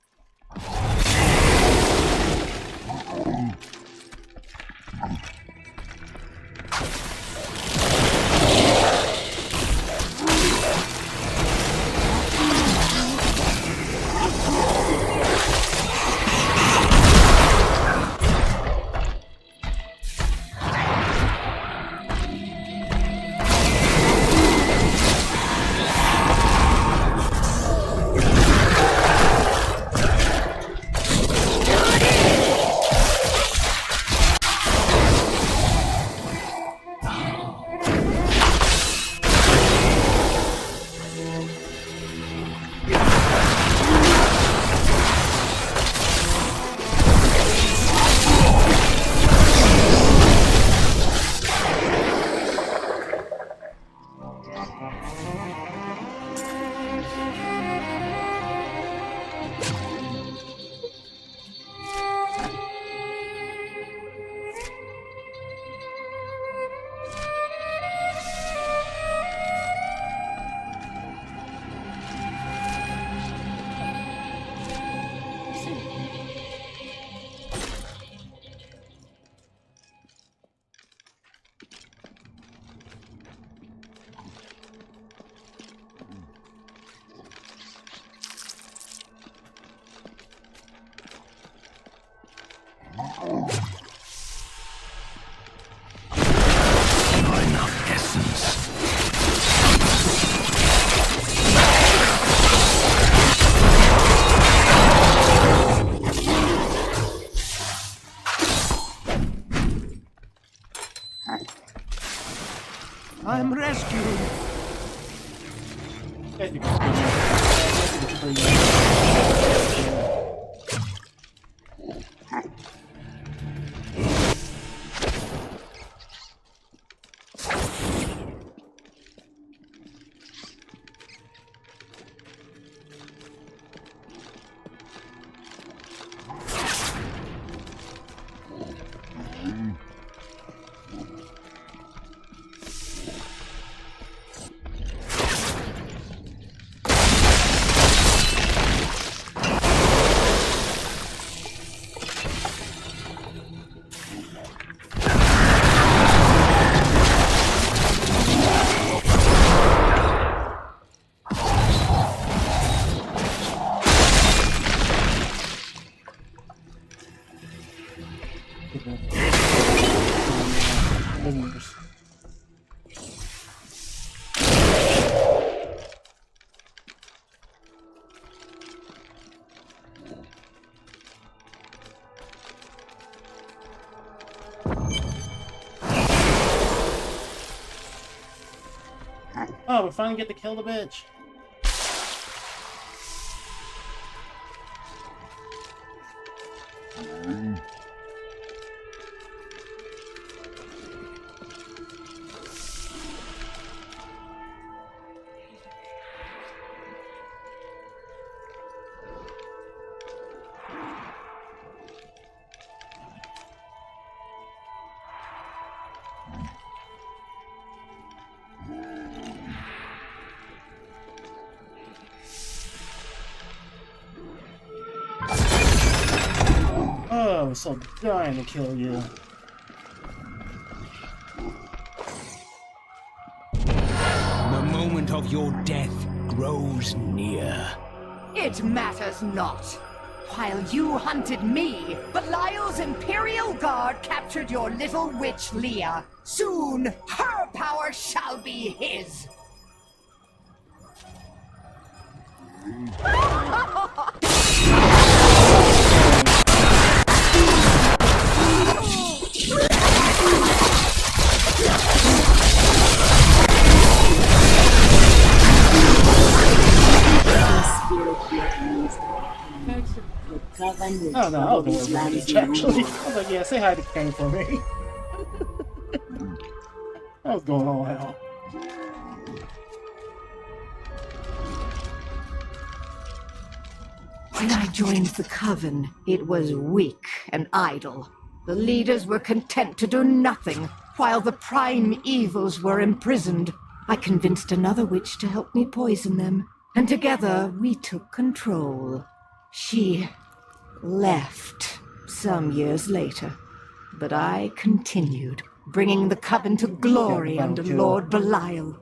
I'm rescued. Oh, we finally get to kill the bitch. Oh, I was so dying to kill you. The moment of your death grows near. It matters not. While you hunted me, Belial's Imperial Guard captured your little witch Leah. Soon, her power shall be his. Oh no, I was the one with the actually. I was like, yeah, say hi to Kane for me. That was going all out. When I joined the Coven, it was weak and idle. The leaders were content to do nothing, while the prime evils were imprisoned. I convinced another witch to help me poison them, and together we took control. She left some years later, but I continued, bringing the Coven to glory under Lord Belial.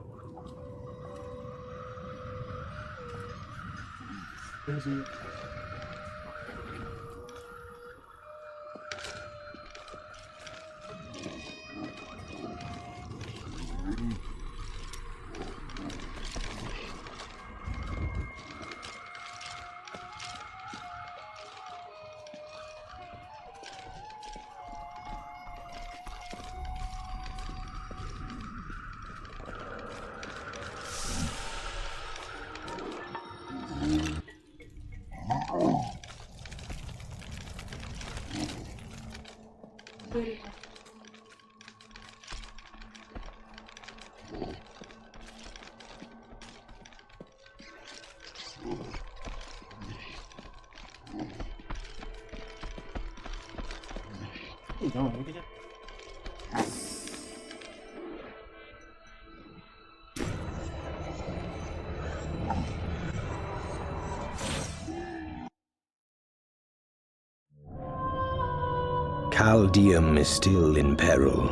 Caldeum is still in peril.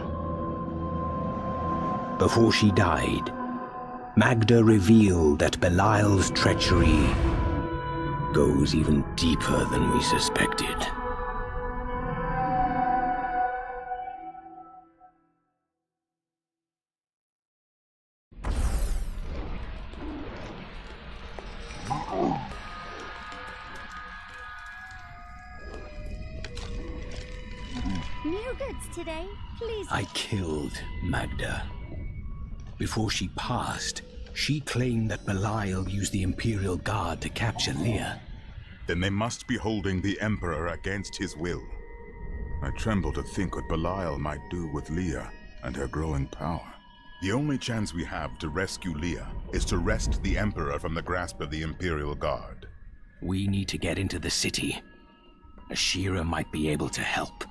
Before she died, Magda revealed that Belial's treachery goes even deeper than we suspected. New goods today, please. I killed Magda Before she passed, she claimed that Belial used the Imperial Guard to capture Leah. Then they must be holding the Emperor against his will. I tremble to think what Belial might do with Leah and her growing power. The only chance we have to rescue Leah is to wrest the Emperor from the grasp of the Imperial Guard. We need to get into the city. Ashira might be able to help.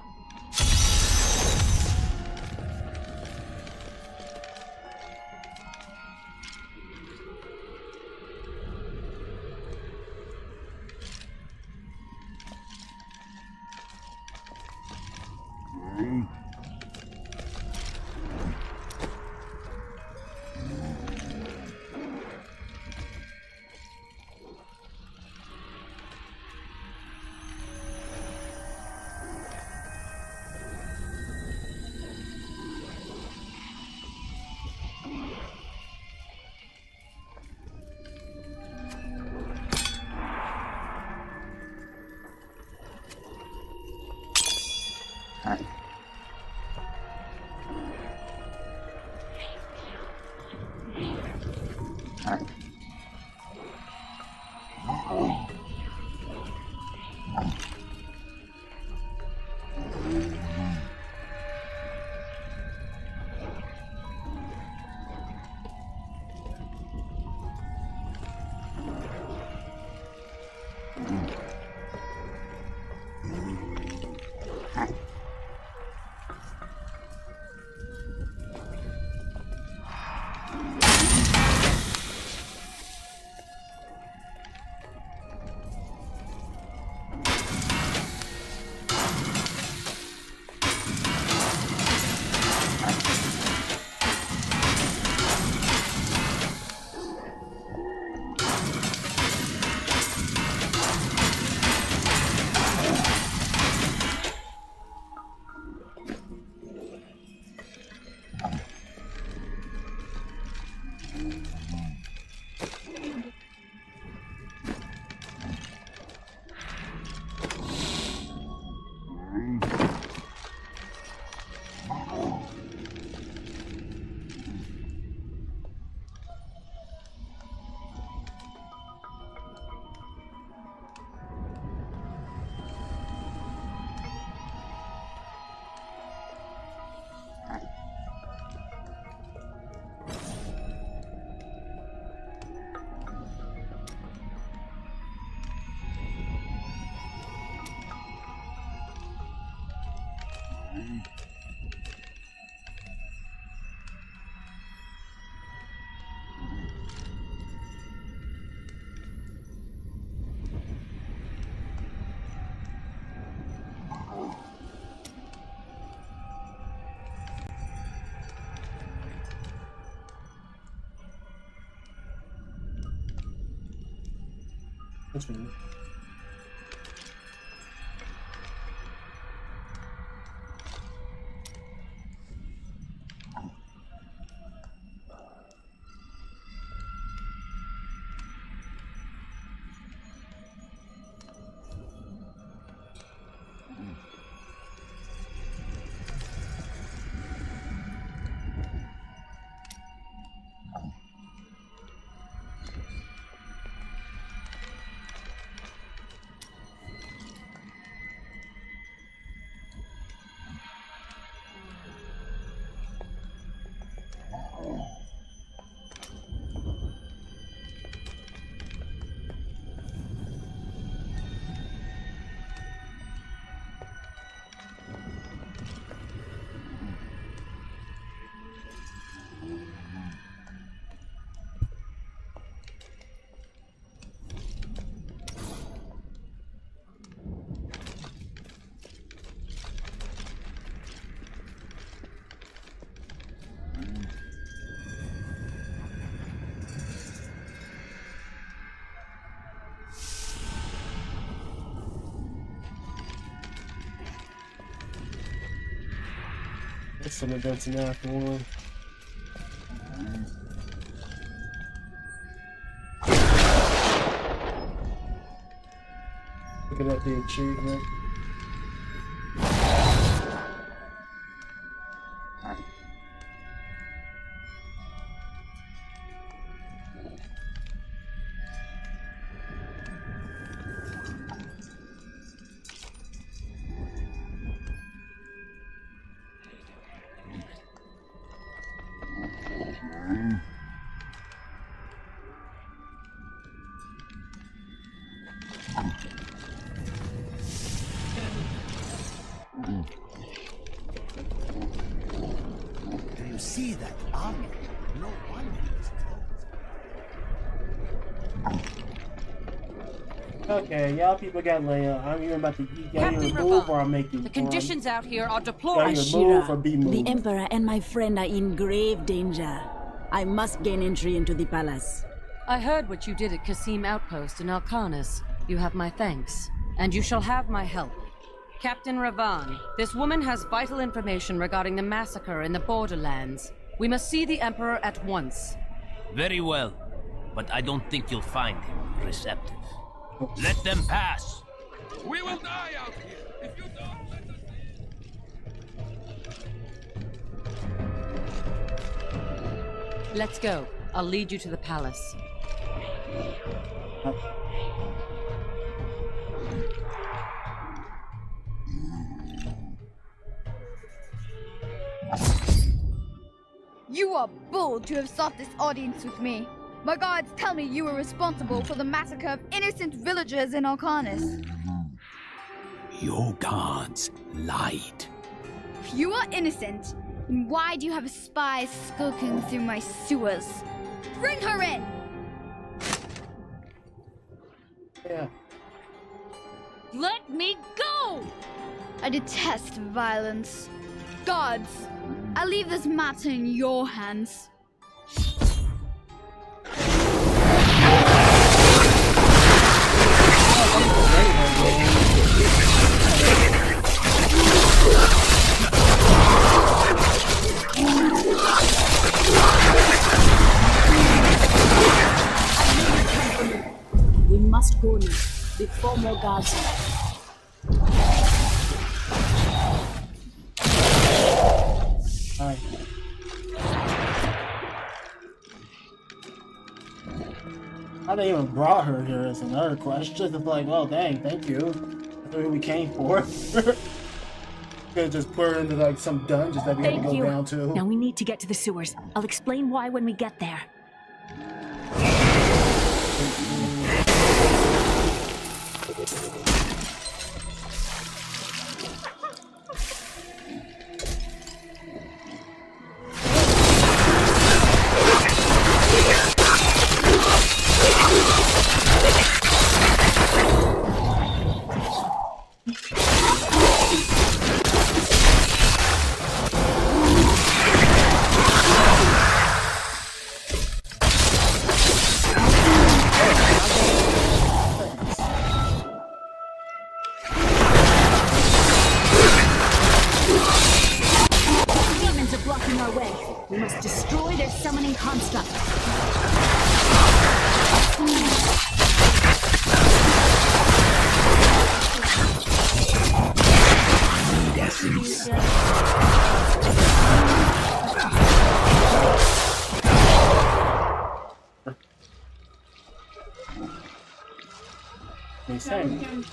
That's weird. There's some events in Act 1. Looking at the achievement. Do you see that army? No wonder it's Okay, y'all people got Leia. I'm even about to eat. Y'all Captain either move or Ravon, I'm making the conditions out here are deplorable. Y'all either move or be moved. The Emperor and my friend are in grave danger. I must gain entry into the palace. I heard what you did at Kasim Outpost in Alcanis. You have my thanks, and you shall have my help. Captain Ravon, this woman has vital information regarding the massacre in the borderlands. We must see the Emperor at once. Very well, but I don't think you'll find him receptive. Let them pass! We will die out here if you don't let us in. Let's go. I'll lead you to the palace. You are bold to have sought this audience with me. My guards tell me you were responsible for the massacre of innocent villagers in Alcanis. Your guards lied. If you are innocent, then why do you have spies skulking through my sewers? Bring her in! Yeah. Let me go! I detest violence. Guards, I leave this matter in your hands. We must go now, before more guards arrive. Hi. How they even brought her here is another question. It's like, well, dang, thank you. That's who we came for. Could just put her into like some dungeons that we had to go down to. Now we need to get to the sewers. I'll explain why when we get there. Demons are blocking our way. We must destroy their summoning construct. Makes sense.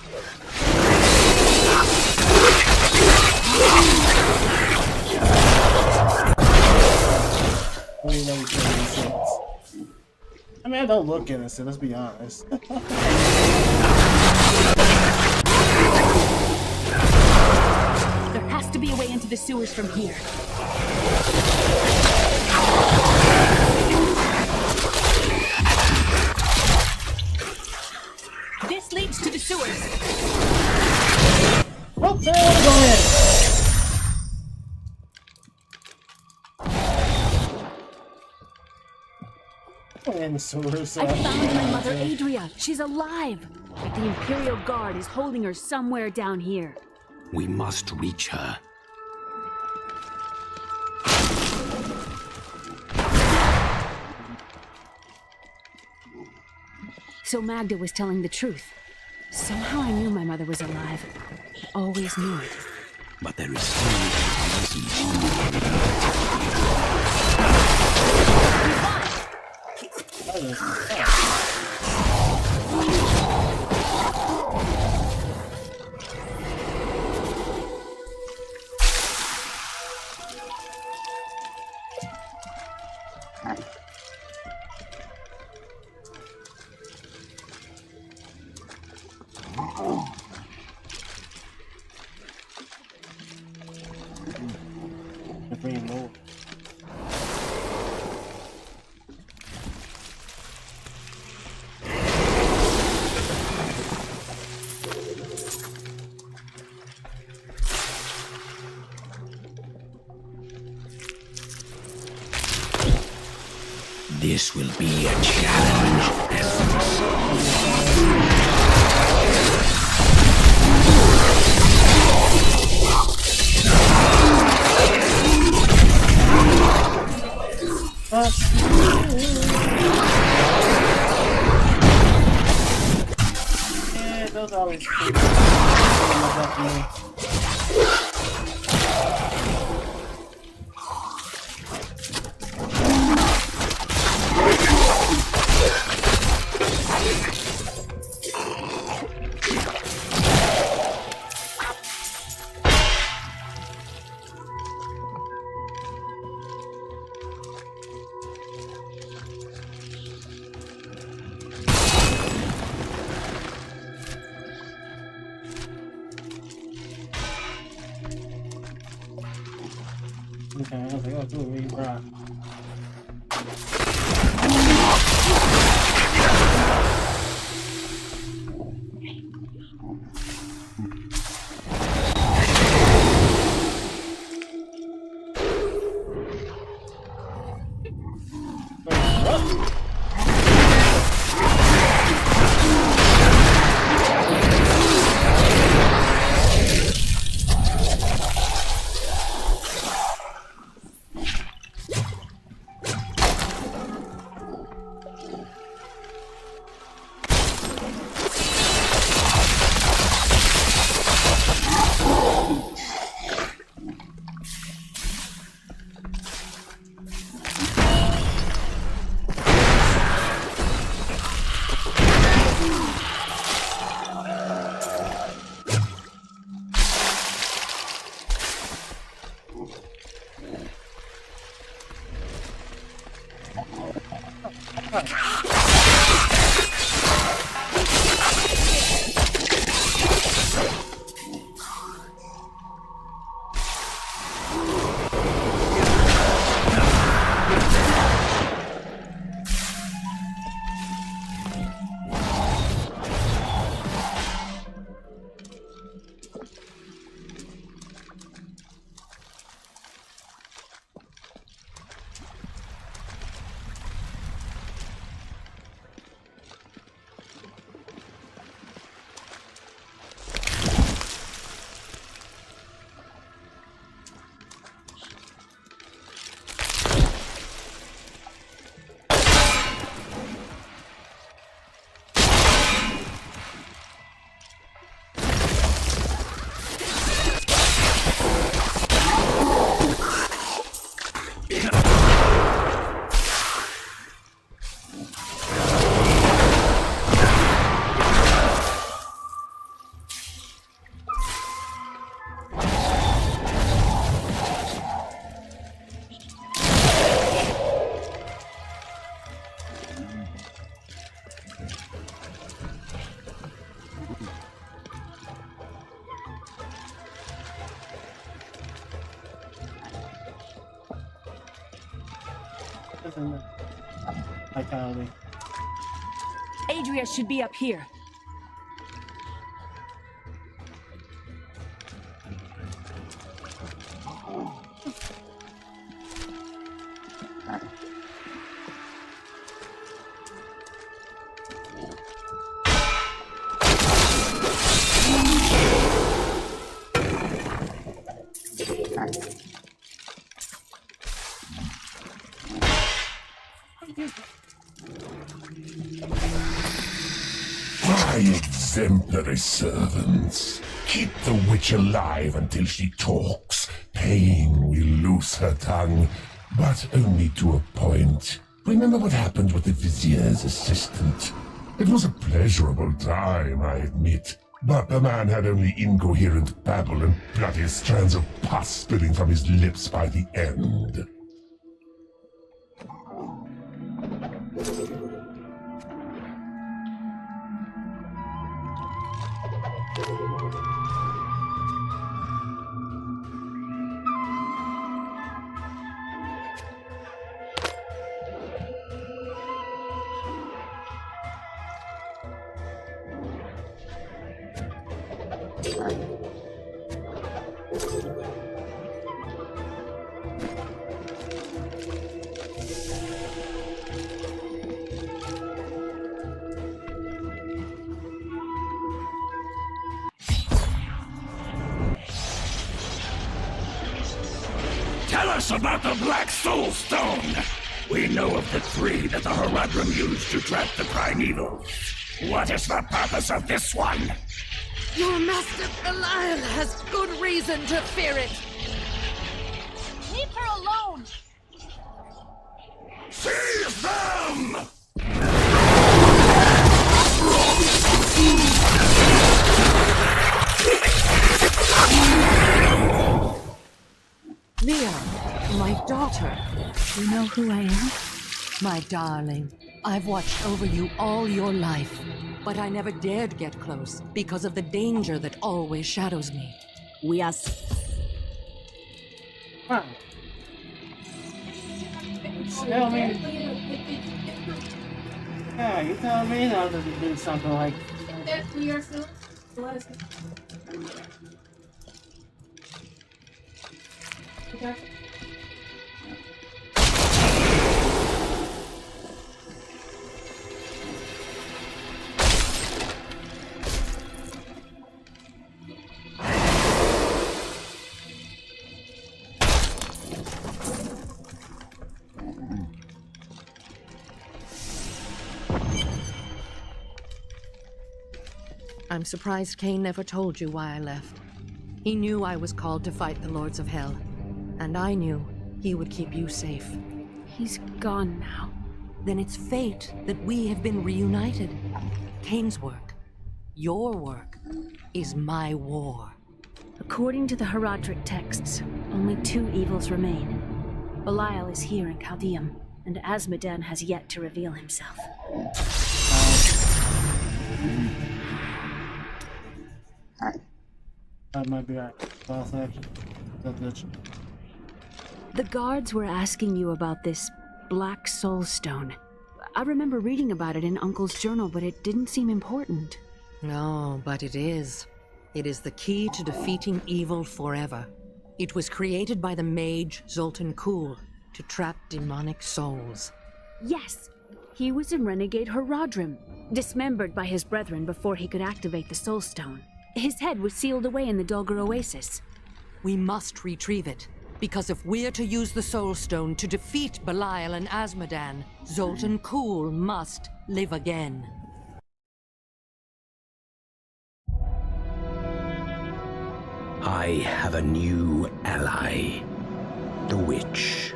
I mean, I don't look innocent, let's be honest. There has to be a way into the sewers from here. This leads to the sewers. Oh, go ahead. In the sewers. I found my mother Adria. She's alive. But the Imperial Guard is holding her somewhere down here. We must reach her. So Magda was telling the truth. Somehow I knew my mother was alive. I always knew it. But there is still a message. This will be a challenge, Essence. Yeah, those always keep okay, I was like, oh, cool, where you brought? Vitality. Adria should be up here. My exemplary servants. Keep the witch alive until she talks. Pain will loose her tongue, but only to a point. Remember what happened with the vizier's assistant? It was a pleasurable time, I admit. But the man had only incoherent babble and bloody strands of pus spilling from his lips by the end. us about the Black Soul Stone. We know of the 3 that the Horadrim used to trap the primeval. What is the purpose of this one? Your master Belial has good reason to fear it. Leave her alone! Seize them! Leon, my daughter. You know who I am? My darling, I've watched over you all your life, but I never dared get close because of the danger that always shadows me. We are... Wow. Tell me. Yeah, you tell me now to do something like. Okay. I'm surprised Cain never told you why I left. He knew I was called to fight the Lords of Hell, and I knew he would keep you safe. He's gone now. Then it's fate that we have been reunited. Cain's work, your work, is my war. According to the Horadric texts, only 2 evils remain. Belial is here in Chaldeum, and Azmodan has yet to reveal himself. That might be right. Last action. The guards were asking you about this Black Soul Stone. I remember reading about it in Uncle's journal, but it didn't seem important. No, but it is. It is the key to defeating evil forever. It was created by the mage Zoltan Kuhl to trap demonic souls. Yes! He was a renegade Horadrim, dismembered by his brethren before he could activate the Soul Stone. His head was sealed away in the Dulgar Oasis. We must retrieve it, because if we're to use the Soul Stone to defeat Belial and Azmodan, Zoltan Kuhl must live again. I have a new ally. The witch,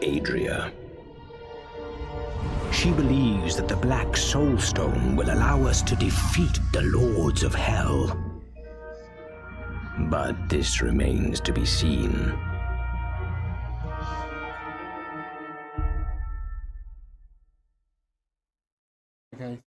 Adria. She believes that the Black Soul Stone will allow us to defeat the Lords of Hell. But this remains to be seen. Okay.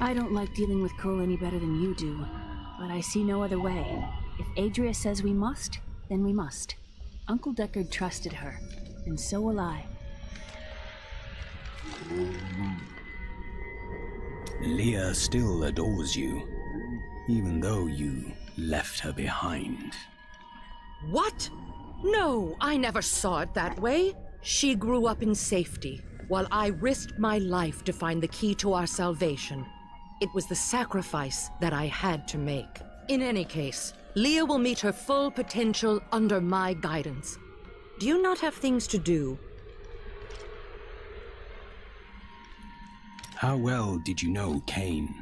I don't like dealing with Cole any better than you do, but I see no other way. If Adria says we must, then we must. Uncle Deckard trusted her, and so will I. Leah still adores you, even though you left her behind. What? No, I never saw it that way. She grew up in safety, while I risked my life to find the key to our salvation. It was the sacrifice that I had to make. In any case, Leah will meet her full potential under my guidance. Do you not have things to do? How well did you know Cain?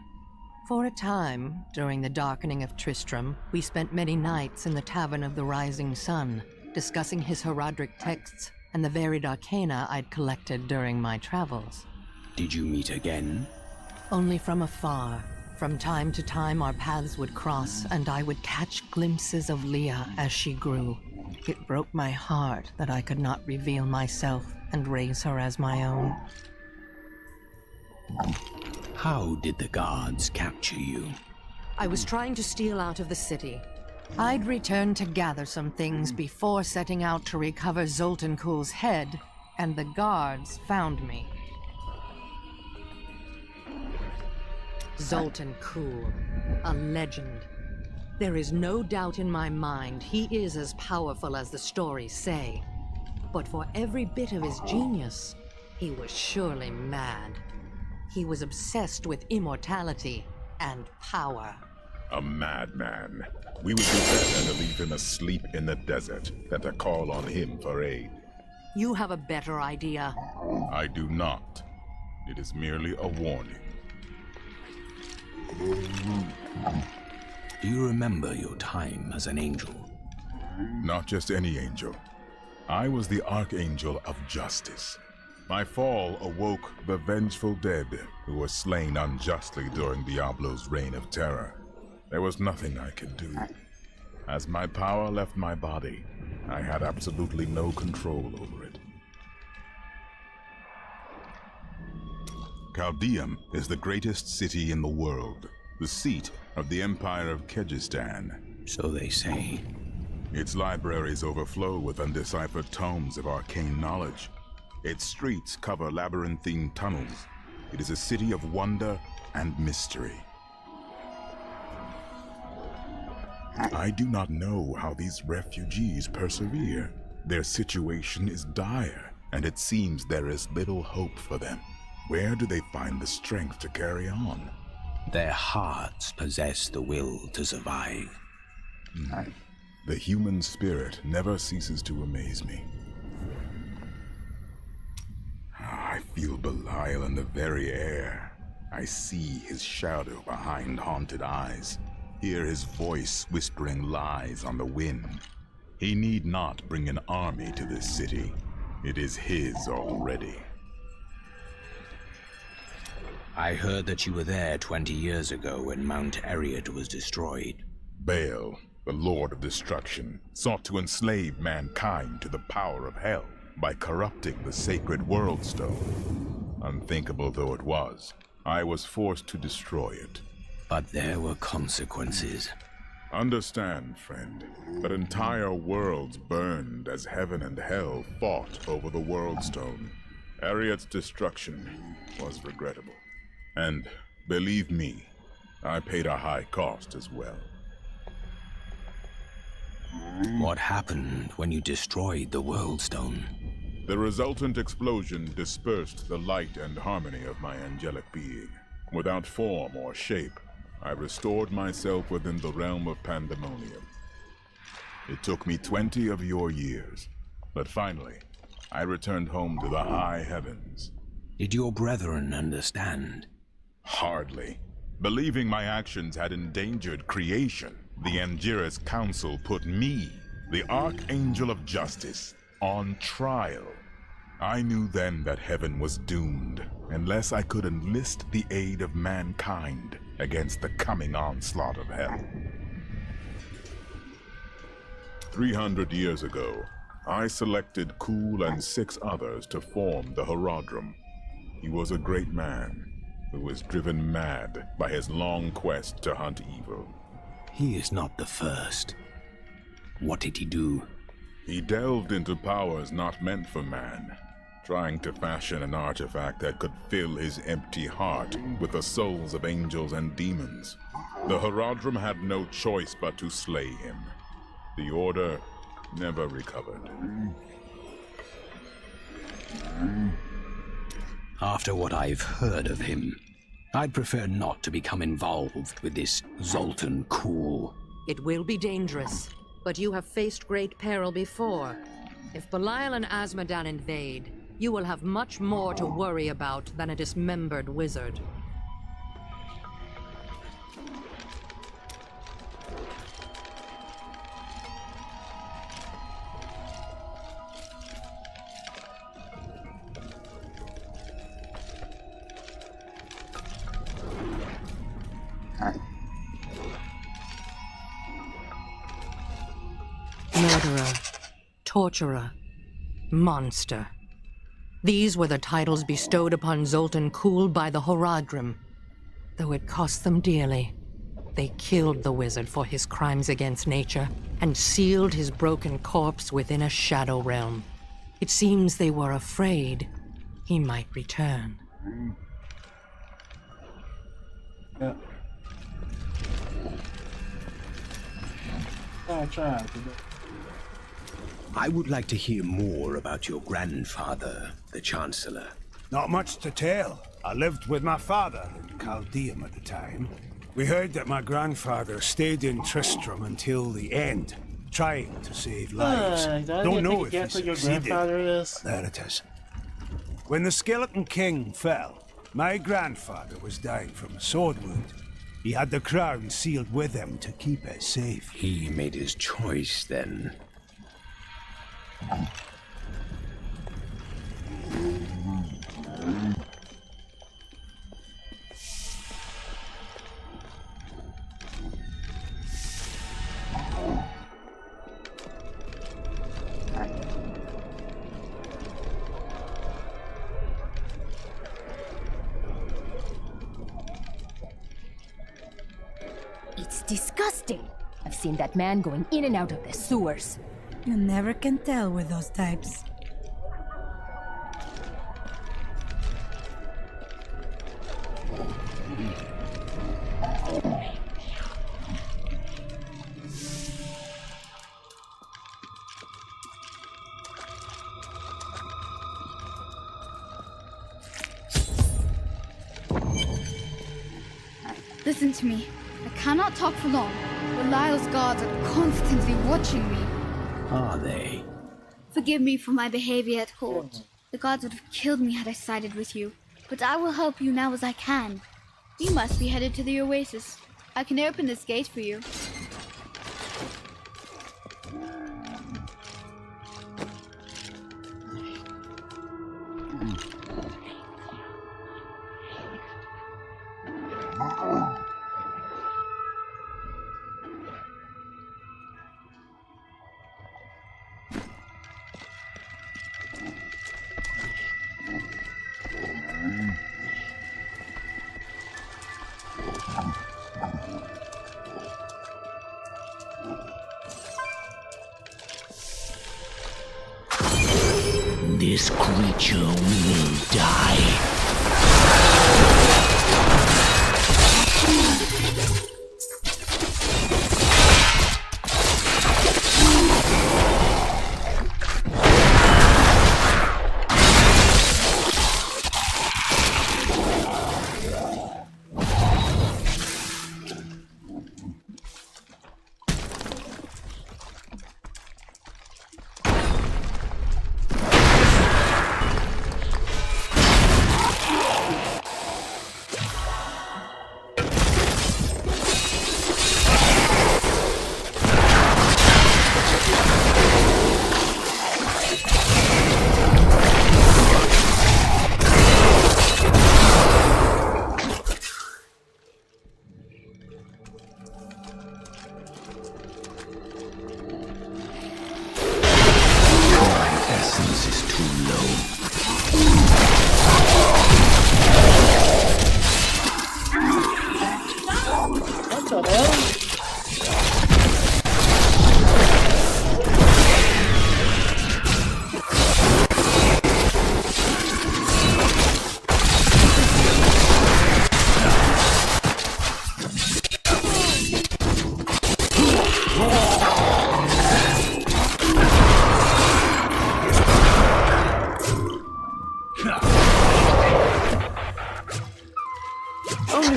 For a time, during the darkening of Tristram, we spent many nights in the Tavern of the Rising Sun, discussing his Herodric texts and the varied arcana I'd collected during my travels. Did you meet again? Only from afar. From time to time our paths would cross, and I would catch glimpses of Leah as she grew. It broke my heart that I could not reveal myself and raise her as my own. How did the guards capture you? I was trying to steal out of the city. I'd returned to gather some things before setting out to recover Zoltan Kuhl's head, and the guards found me. Zoltan Kuhl, a legend. There is no doubt in my mind he is as powerful as the stories say. But for every bit of his genius, he was surely mad. He was obsessed with immortality and power. A madman. We would be better to leave him asleep in the desert than to call on him for aid. You have a better idea. I do not. It is merely a warning. Do you remember your time as an angel? Not just any angel. I was the Archangel of Justice. My fall awoke the vengeful dead who were slain unjustly during Diablo's reign of terror. There was nothing I could do. As my power left my body, I had absolutely no control over it. Chaldeum is the greatest city in the world, the seat of the Empire of Kyrgyzstan. So they say. Its libraries overflow with undeciphered tomes of arcane knowledge. Its streets cover labyrinthine tunnels. It is a city of wonder and mystery. I do not know how these refugees persevere. Their situation is dire, and it seems there is little hope for them. Where do they find the strength to carry on? Their hearts possess the will to survive. The human spirit never ceases to amaze me. I feel Belial in the very air. I see his shadow behind haunted eyes. Hear his voice whispering lies on the wind. He need not bring an army to this city. It is his already. I heard that you were there 20 years ago when Mount Eriad was destroyed. Baal, the Lord of Destruction, sought to enslave mankind to the power of hell by corrupting the sacred World Stone. Unthinkable though it was, I was forced to destroy it. But there were consequences. Understand, friend, that entire worlds burned as heaven and hell fought over the World Stone. Eriad's destruction was regrettable. And, believe me, I paid a high cost as well. What happened when you destroyed the World Stone? The resultant explosion dispersed the light and harmony of my angelic being. Without form or shape, I restored myself within the realm of pandemonium. It took me 20 of your years, but finally, I returned home to the high heavens. Did your brethren understand? Hardly. Believing my actions had endangered creation, the Angiras Council put me, the Archangel of Justice, on trial. I knew then that heaven was doomed, unless I could enlist the aid of mankind against the coming onslaught of hell. 300 years ago, I selected Kuhl and 6 others to form the Herodrum. He was a great man who was driven mad by his long quest to hunt evil. He is not the first. What did he do? He delved into powers not meant for man, trying to fashion an artifact that could fill his empty heart with the souls of angels and demons. The Horadrim had no choice but to slay him. The Order never recovered. After what I've heard of him, I'd prefer not to become involved with this Zoltan Kuhl. It will be dangerous, but you have faced great peril before. If Belial and Azmodan invade, you will have much more to worry about than a dismembered wizard. Murderer, torturer, monster. These were the titles bestowed upon Zoltan Kuhl by the Horadrim. Though it cost them dearly, they killed the wizard for his crimes against nature and sealed his broken corpse within a shadow realm. It seems they were afraid he might return. Yeah. I tried. I would like to hear more about your grandfather, the Chancellor. Not much to tell. I lived with my father in Chaldeum at the time. We heard that my grandfather stayed in Tristram until the end, trying to save lives. Don't know if he succeeded. There it is. When the Skeleton King fell, my grandfather was dying from a sword wound. He had the crown sealed with him to keep it safe. He made his choice, then. It's disgusting. I've seen that man going in and out of the sewers. You never can tell with those types. Listen to me. I cannot talk for long. Belial's guards are constantly watching me. Are they? Forgive me for my behavior at court. The gods would have killed me had I sided with you. But I will help you now as I can. You must be headed to the oasis. I can open this gate for you. This creature will die.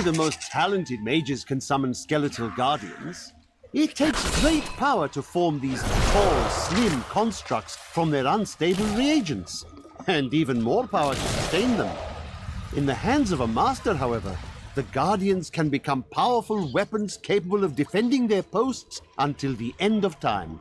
only the most talented mages can summon skeletal guardians. It takes great power to form these tall, slim constructs from their unstable reagents, and even more power to sustain them. In the hands of a master, however, the guardians can become powerful weapons capable of defending their posts until the end of time.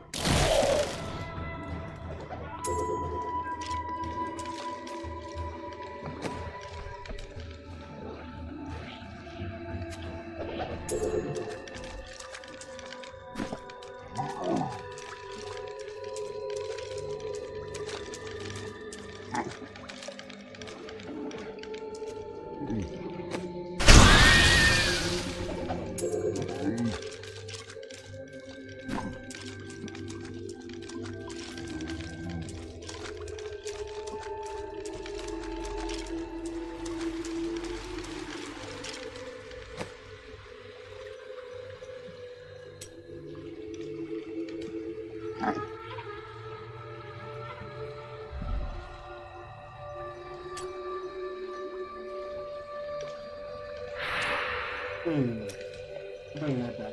Bring that back.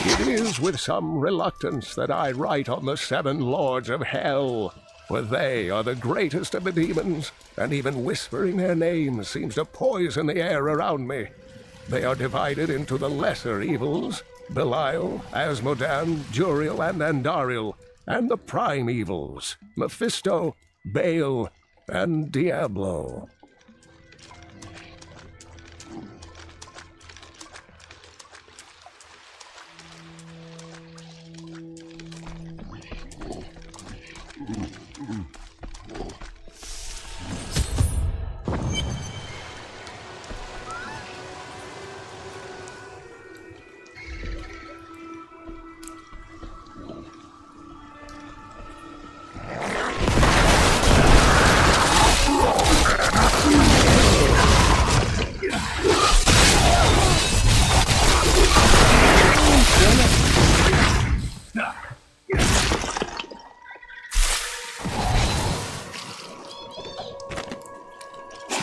It is with some reluctance that I write on the 7 lords of hell, for they are the greatest of the demons, and even whispering their names seems to poison the air around me. They are divided into the lesser evils, Belial, Asmodan, Juriel, and Andariel, and the prime evils, Mephisto, Baal, and Diablo.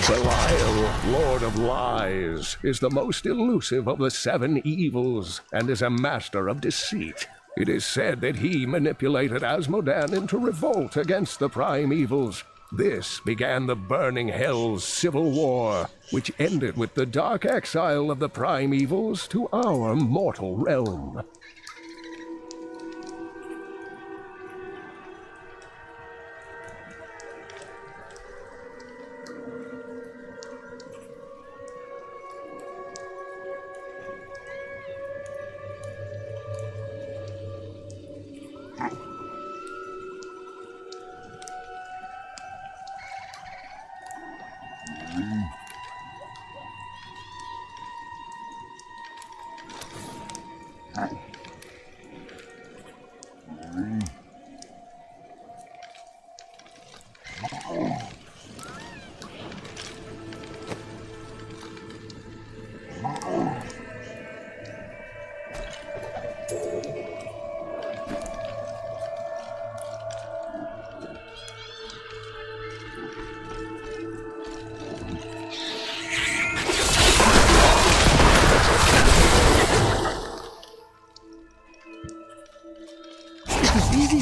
Belial, Lord of Lies, is the most elusive of the 7 evils, and is a master of deceit. It is said that he manipulated Asmodan into revolt against the primevals. This began the Burning Hell's civil war, which ended with the dark exile of the primevals to our mortal realm.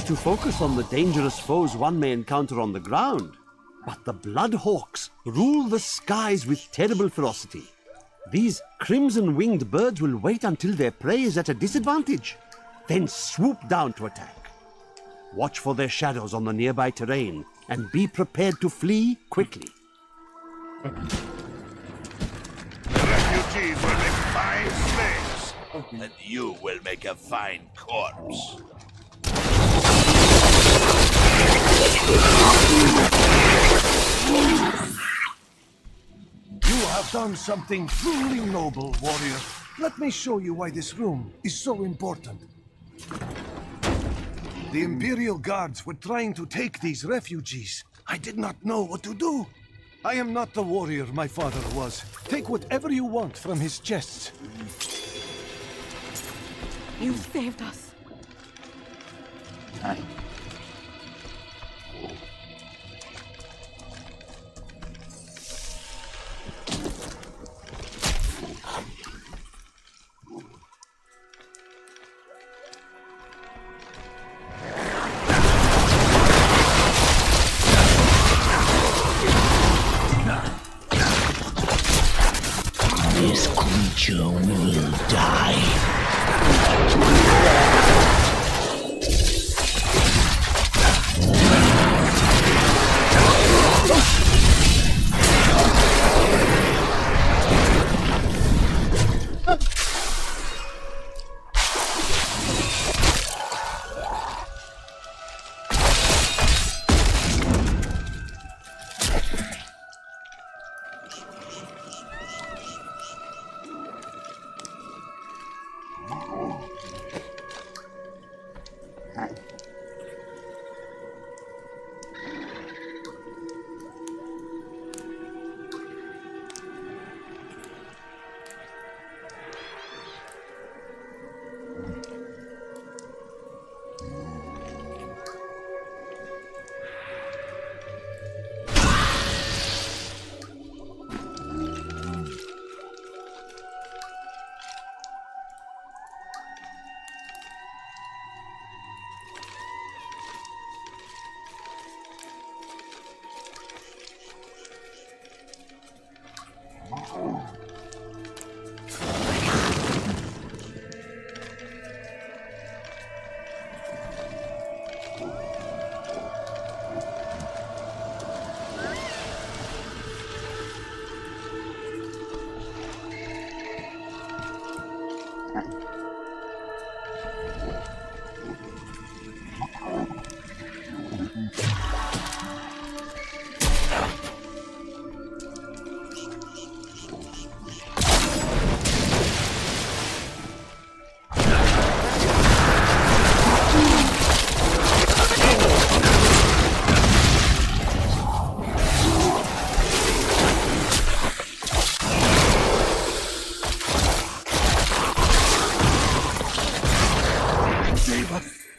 To focus on the dangerous foes one may encounter on the ground, but the Bloodhawks rule the skies with terrible ferocity. These crimson-winged birds will wait until their prey is at a disadvantage, then swoop down to attack. Watch for their shadows on the nearby terrain, and be prepared to flee quickly. The refugees will make fine slaves, and you will make a fine corpse. You have done something truly noble, warrior. Let me show you why this room is so important. The Imperial Guards were trying to take these refugees. I did not know what to do. I am not the warrior my father was. Take whatever you want from his chests. You saved us. This creature will die.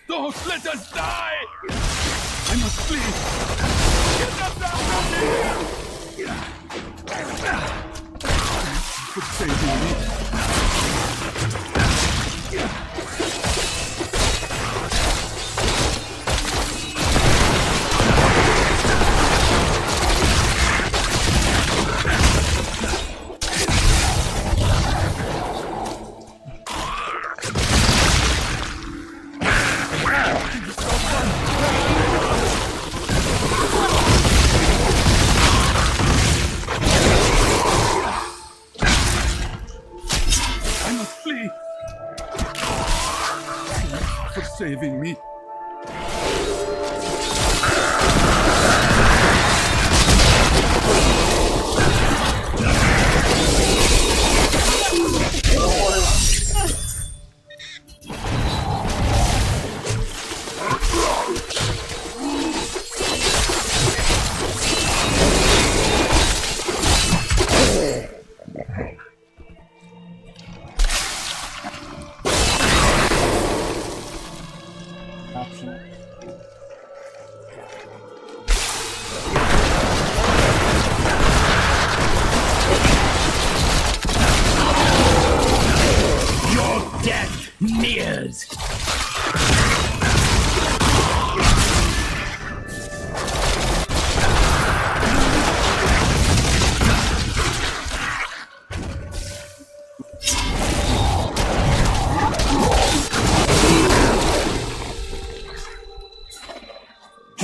Don't let us die! I must flee! Get us out of here! Could save me.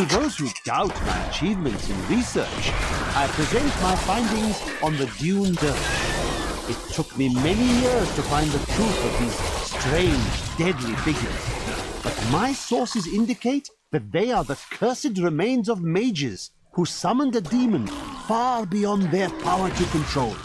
To those who doubt my achievements in research, I present my findings on the Dune Delta. It took me many years to find the truth of these strange, deadly figures. But my sources indicate that they are the cursed remains of mages who summoned a demon far beyond their power to control.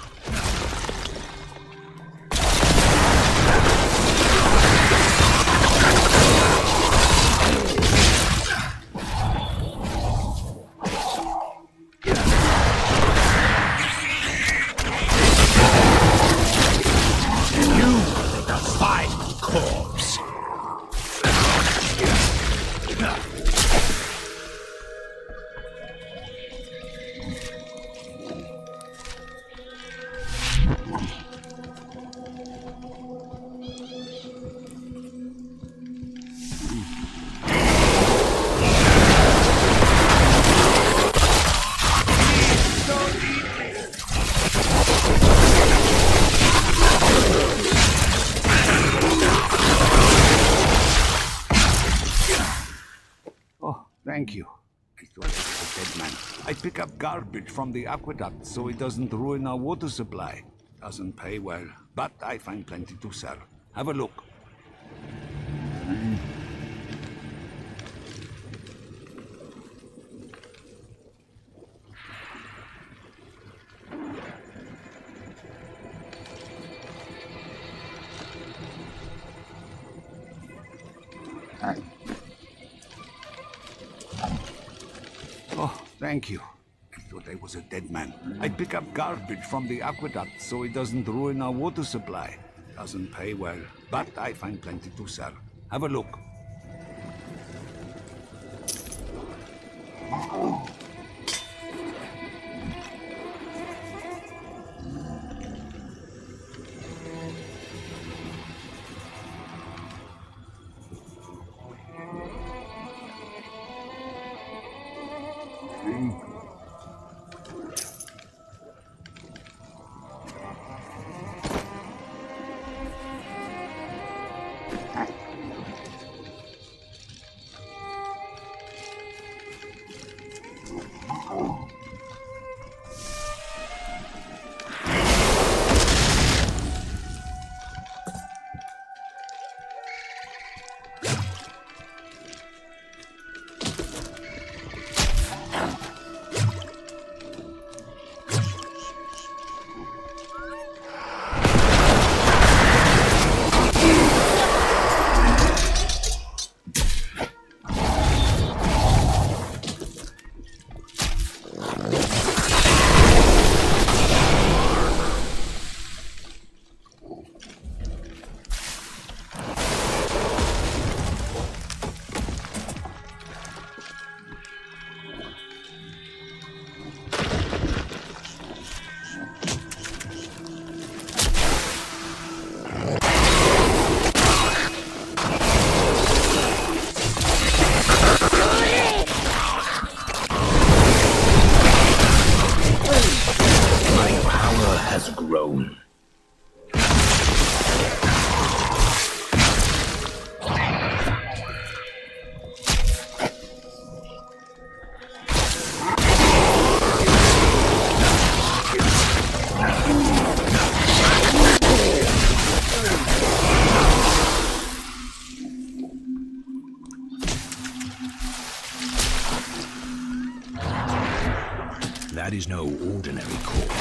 Thank you. I thought I was a dead man. I pick up garbage from the aqueduct so it doesn't ruin our water supply. Doesn't pay well, but I find plenty to sell. Have a look. Oh, thank you. I thought I was a dead man. I pick up garbage from the aqueduct so it doesn't ruin our water supply. Doesn't pay well, but I find plenty to sell. Have a look. That is no ordinary corpse.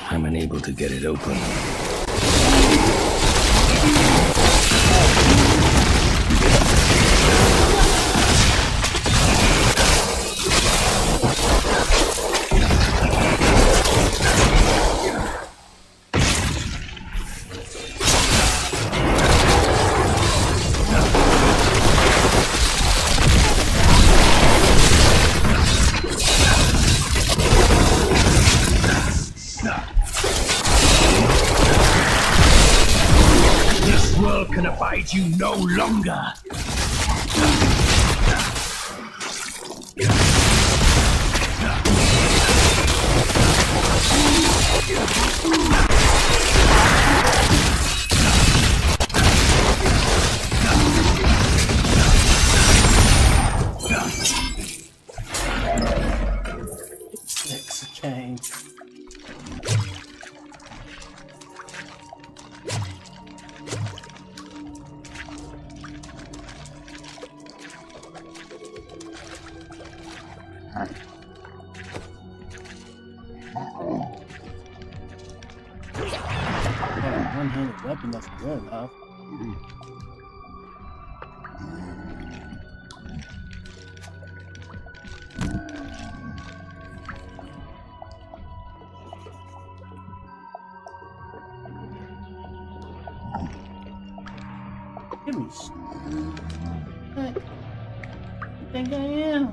I'm unable to get it open. This world can abide you no longer. Exchange. One-handed weapon, that's good enough. Give me what? You think I am?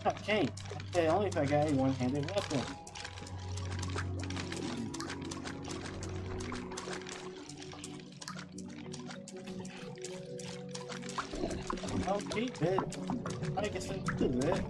Okay, okay, only if I got a one-handed weapon. I'll keep it. I guess I can do it.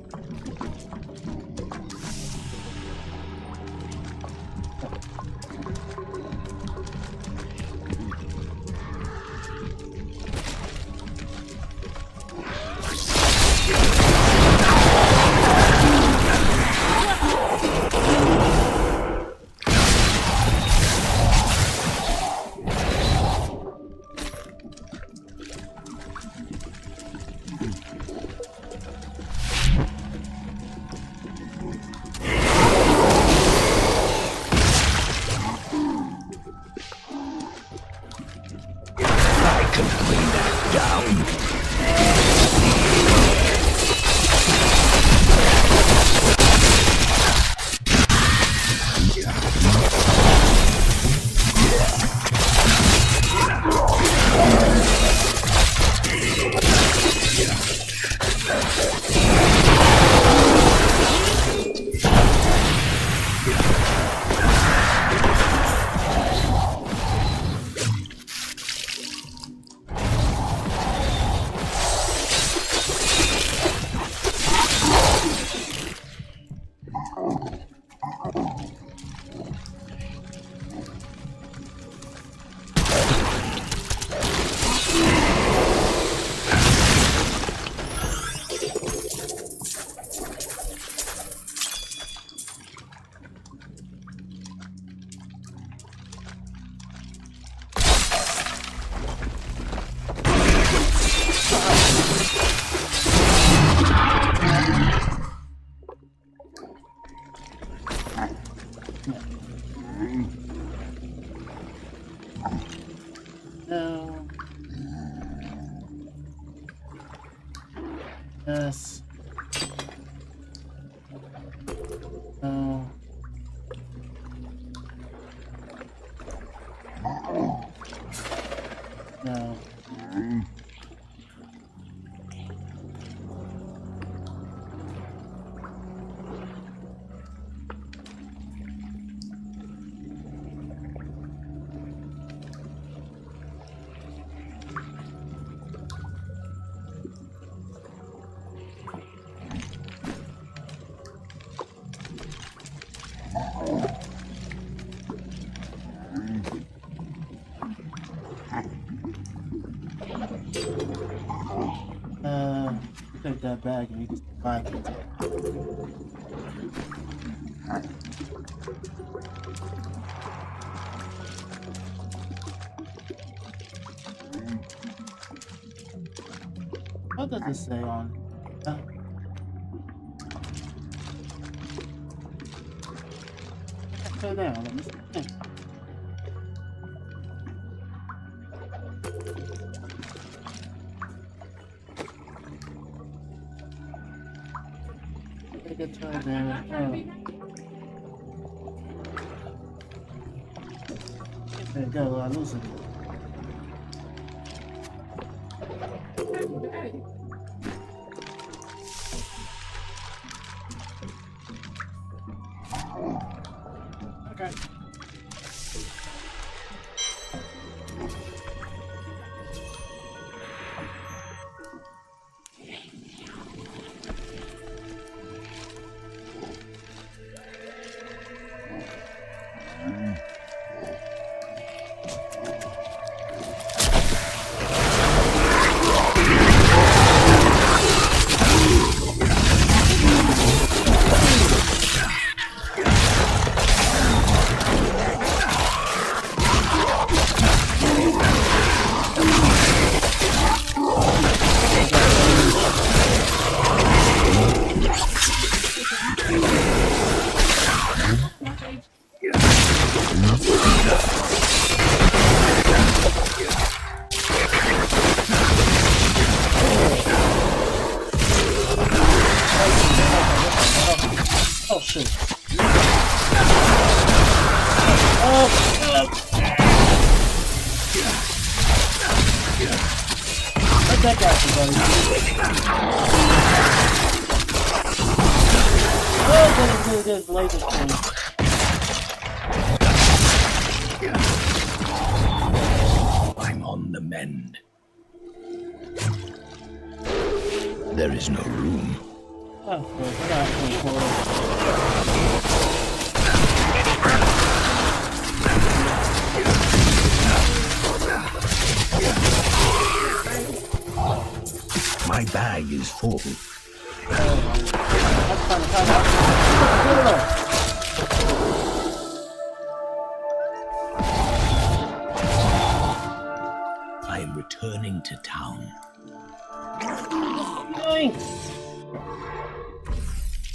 No. Yes. No. No. Take that bag and you can buy it. What does it say on it? Go down, let me see. Get turned down. There you go, I lose it. Okay. Oh shit. Oh shit. Let that guy buddy. Oh, good, laser stream. I'm on the mend. There is no room. Oh, we're not going forward. My bag is full. I am returning to town. Nice.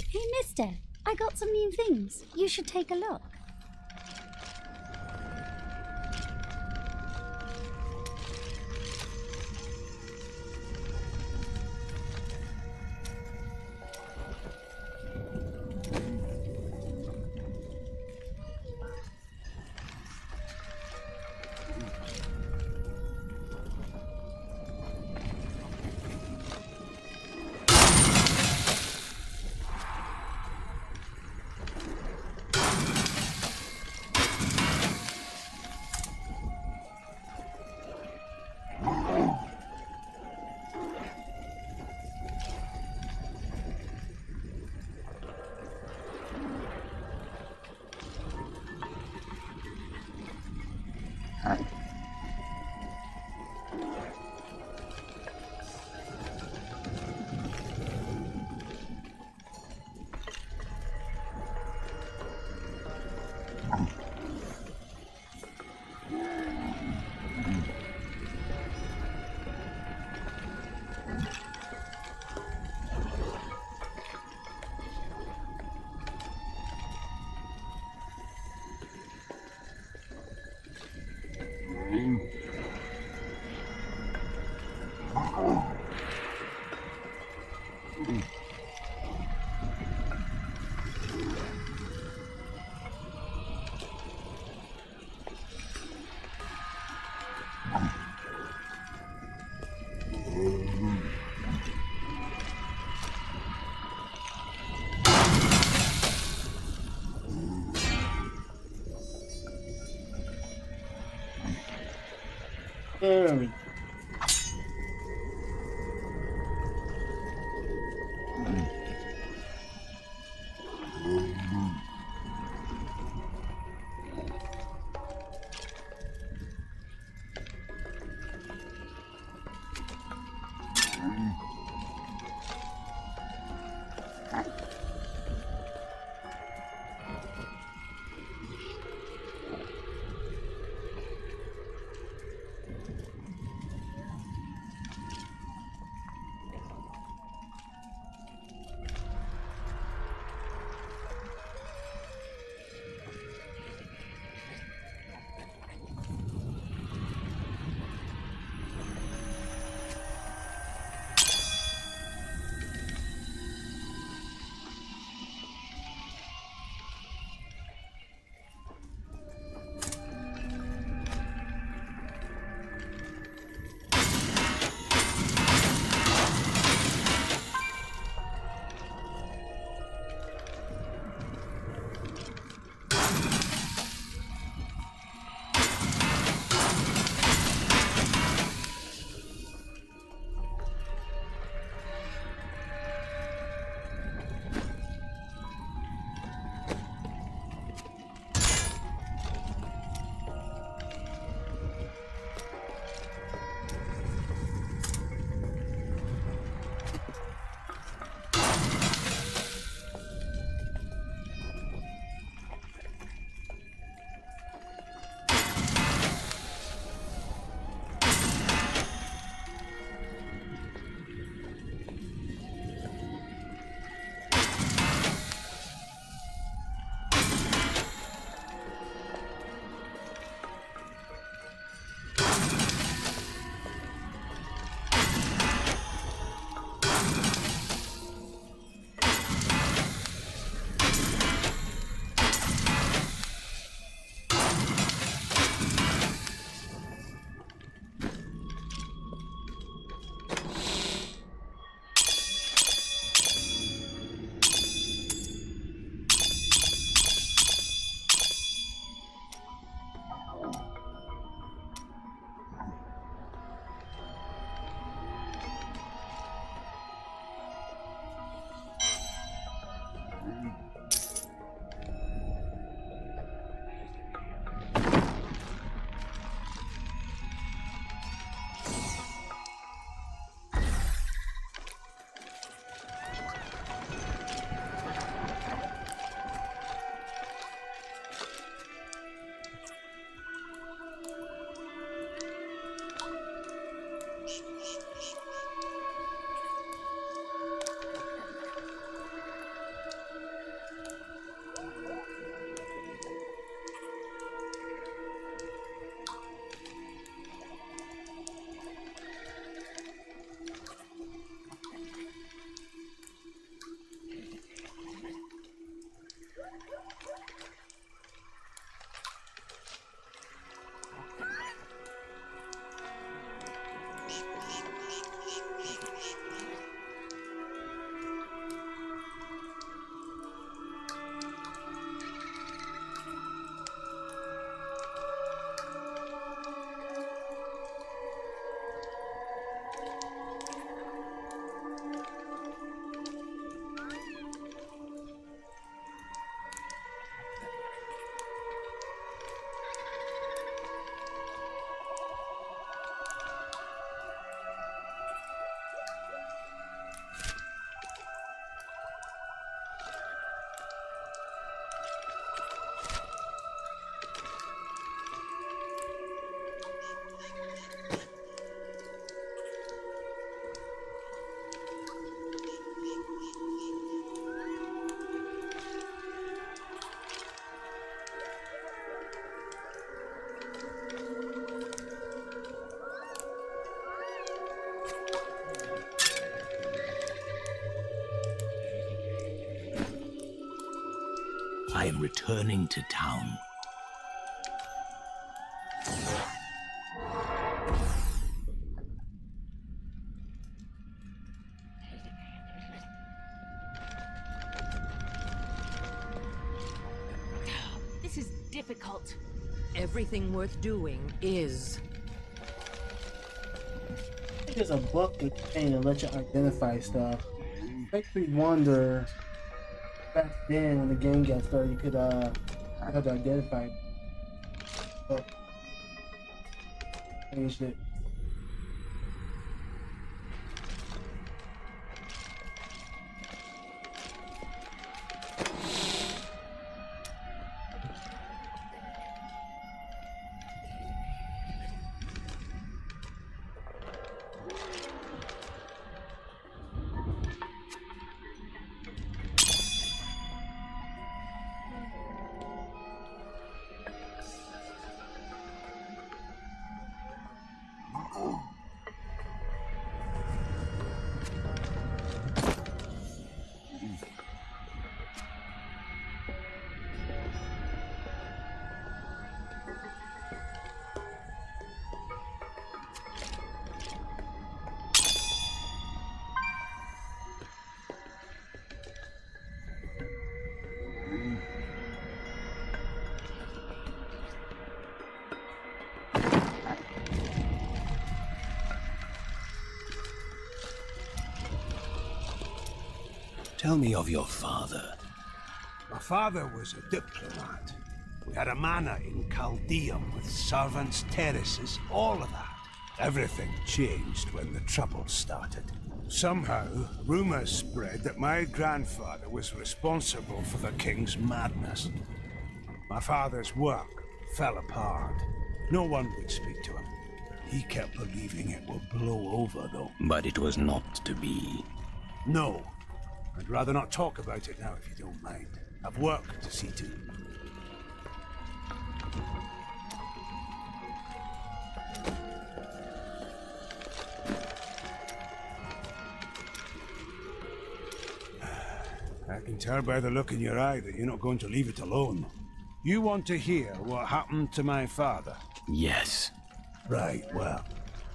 Hey, mister, I got some new things. You should take a look. There we go. I am returning to town. This is difficult. Everything worth doing is. think there's a book that can let you identify stuff. Makes me wonder, back then when the game got started, you could have to identify it. But changed it. Tell me of your father. My father was a diplomat. We had a manor in Chaldeum with servants, terraces, all of that. Everything changed when the Troubles started. Somehow, rumors spread that my grandfather was responsible for the king's madness. My father's work fell apart. No one would speak to him. He kept believing it would blow over, though. But it was not to be. No. I'd rather not talk about it now, if you don't mind. I've work to see to. I can tell by the look in your eye that you're not going to leave it alone. You want to hear what happened to my father? Yes. Right, well,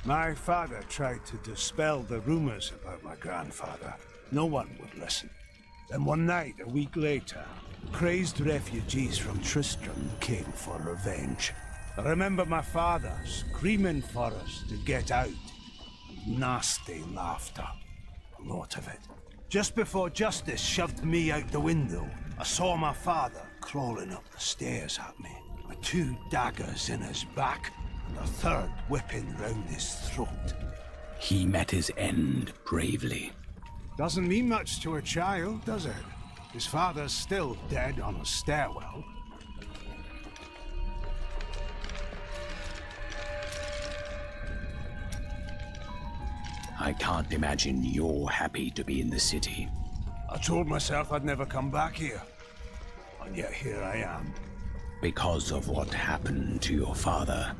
my father tried to dispel the rumors about my grandfather. No one would listen. Then one night, a week later, crazed refugees from Tristram came for revenge. I remember my father screaming for us to get out. Nasty laughter. A lot of it. Just before justice shoved me out the window, I saw my father crawling up the stairs at me, with 2 daggers in his back, and a third whipping round his throat. He met his end bravely. Doesn't mean much to a child, does it? His father's still dead on a stairwell. I can't imagine you're happy to be in the city. I told myself I'd never come back here. And yet here I am. Because of what happened to your father.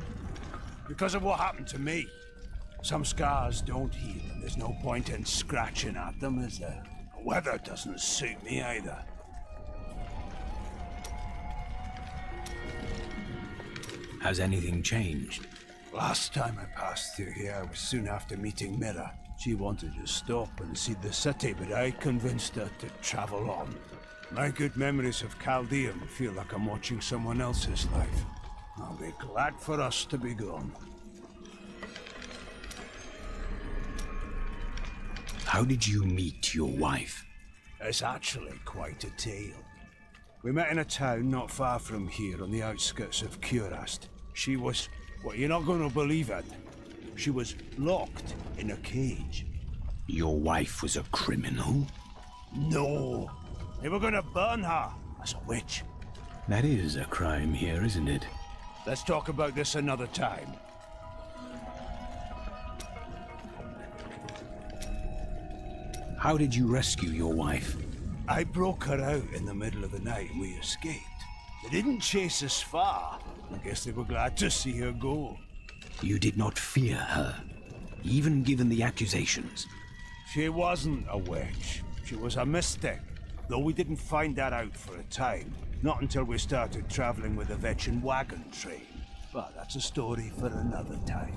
Because of what happened to me. Some scars don't heal, and there's no point in scratching at them, is there? The weather doesn't suit me either. Has anything changed? Last time I passed through here was soon after meeting Mira. She wanted to stop and see the city, but I convinced her to travel on. My good memories of Chaldeum feel like I'm watching someone else's life. I'll be glad for us to be gone. How did you meet your wife? It's actually quite a tale. We met in a town not far from here on the outskirts of Curast. She was, well, you're not going to believe it. She was locked in a cage. Your wife was a criminal? No. They were going to burn her as a witch. That is a crime here, isn't it? Let's talk about this another time. How did you rescue your wife? I broke her out in the middle of the night and we escaped. They didn't chase us far. I guess they were glad to see her go. You did not fear her, even given the accusations. She wasn't a witch. She was a mystic. Though we didn't find that out for a time. Not until we started traveling with the Vetchin wagon train. But that's a story for another time.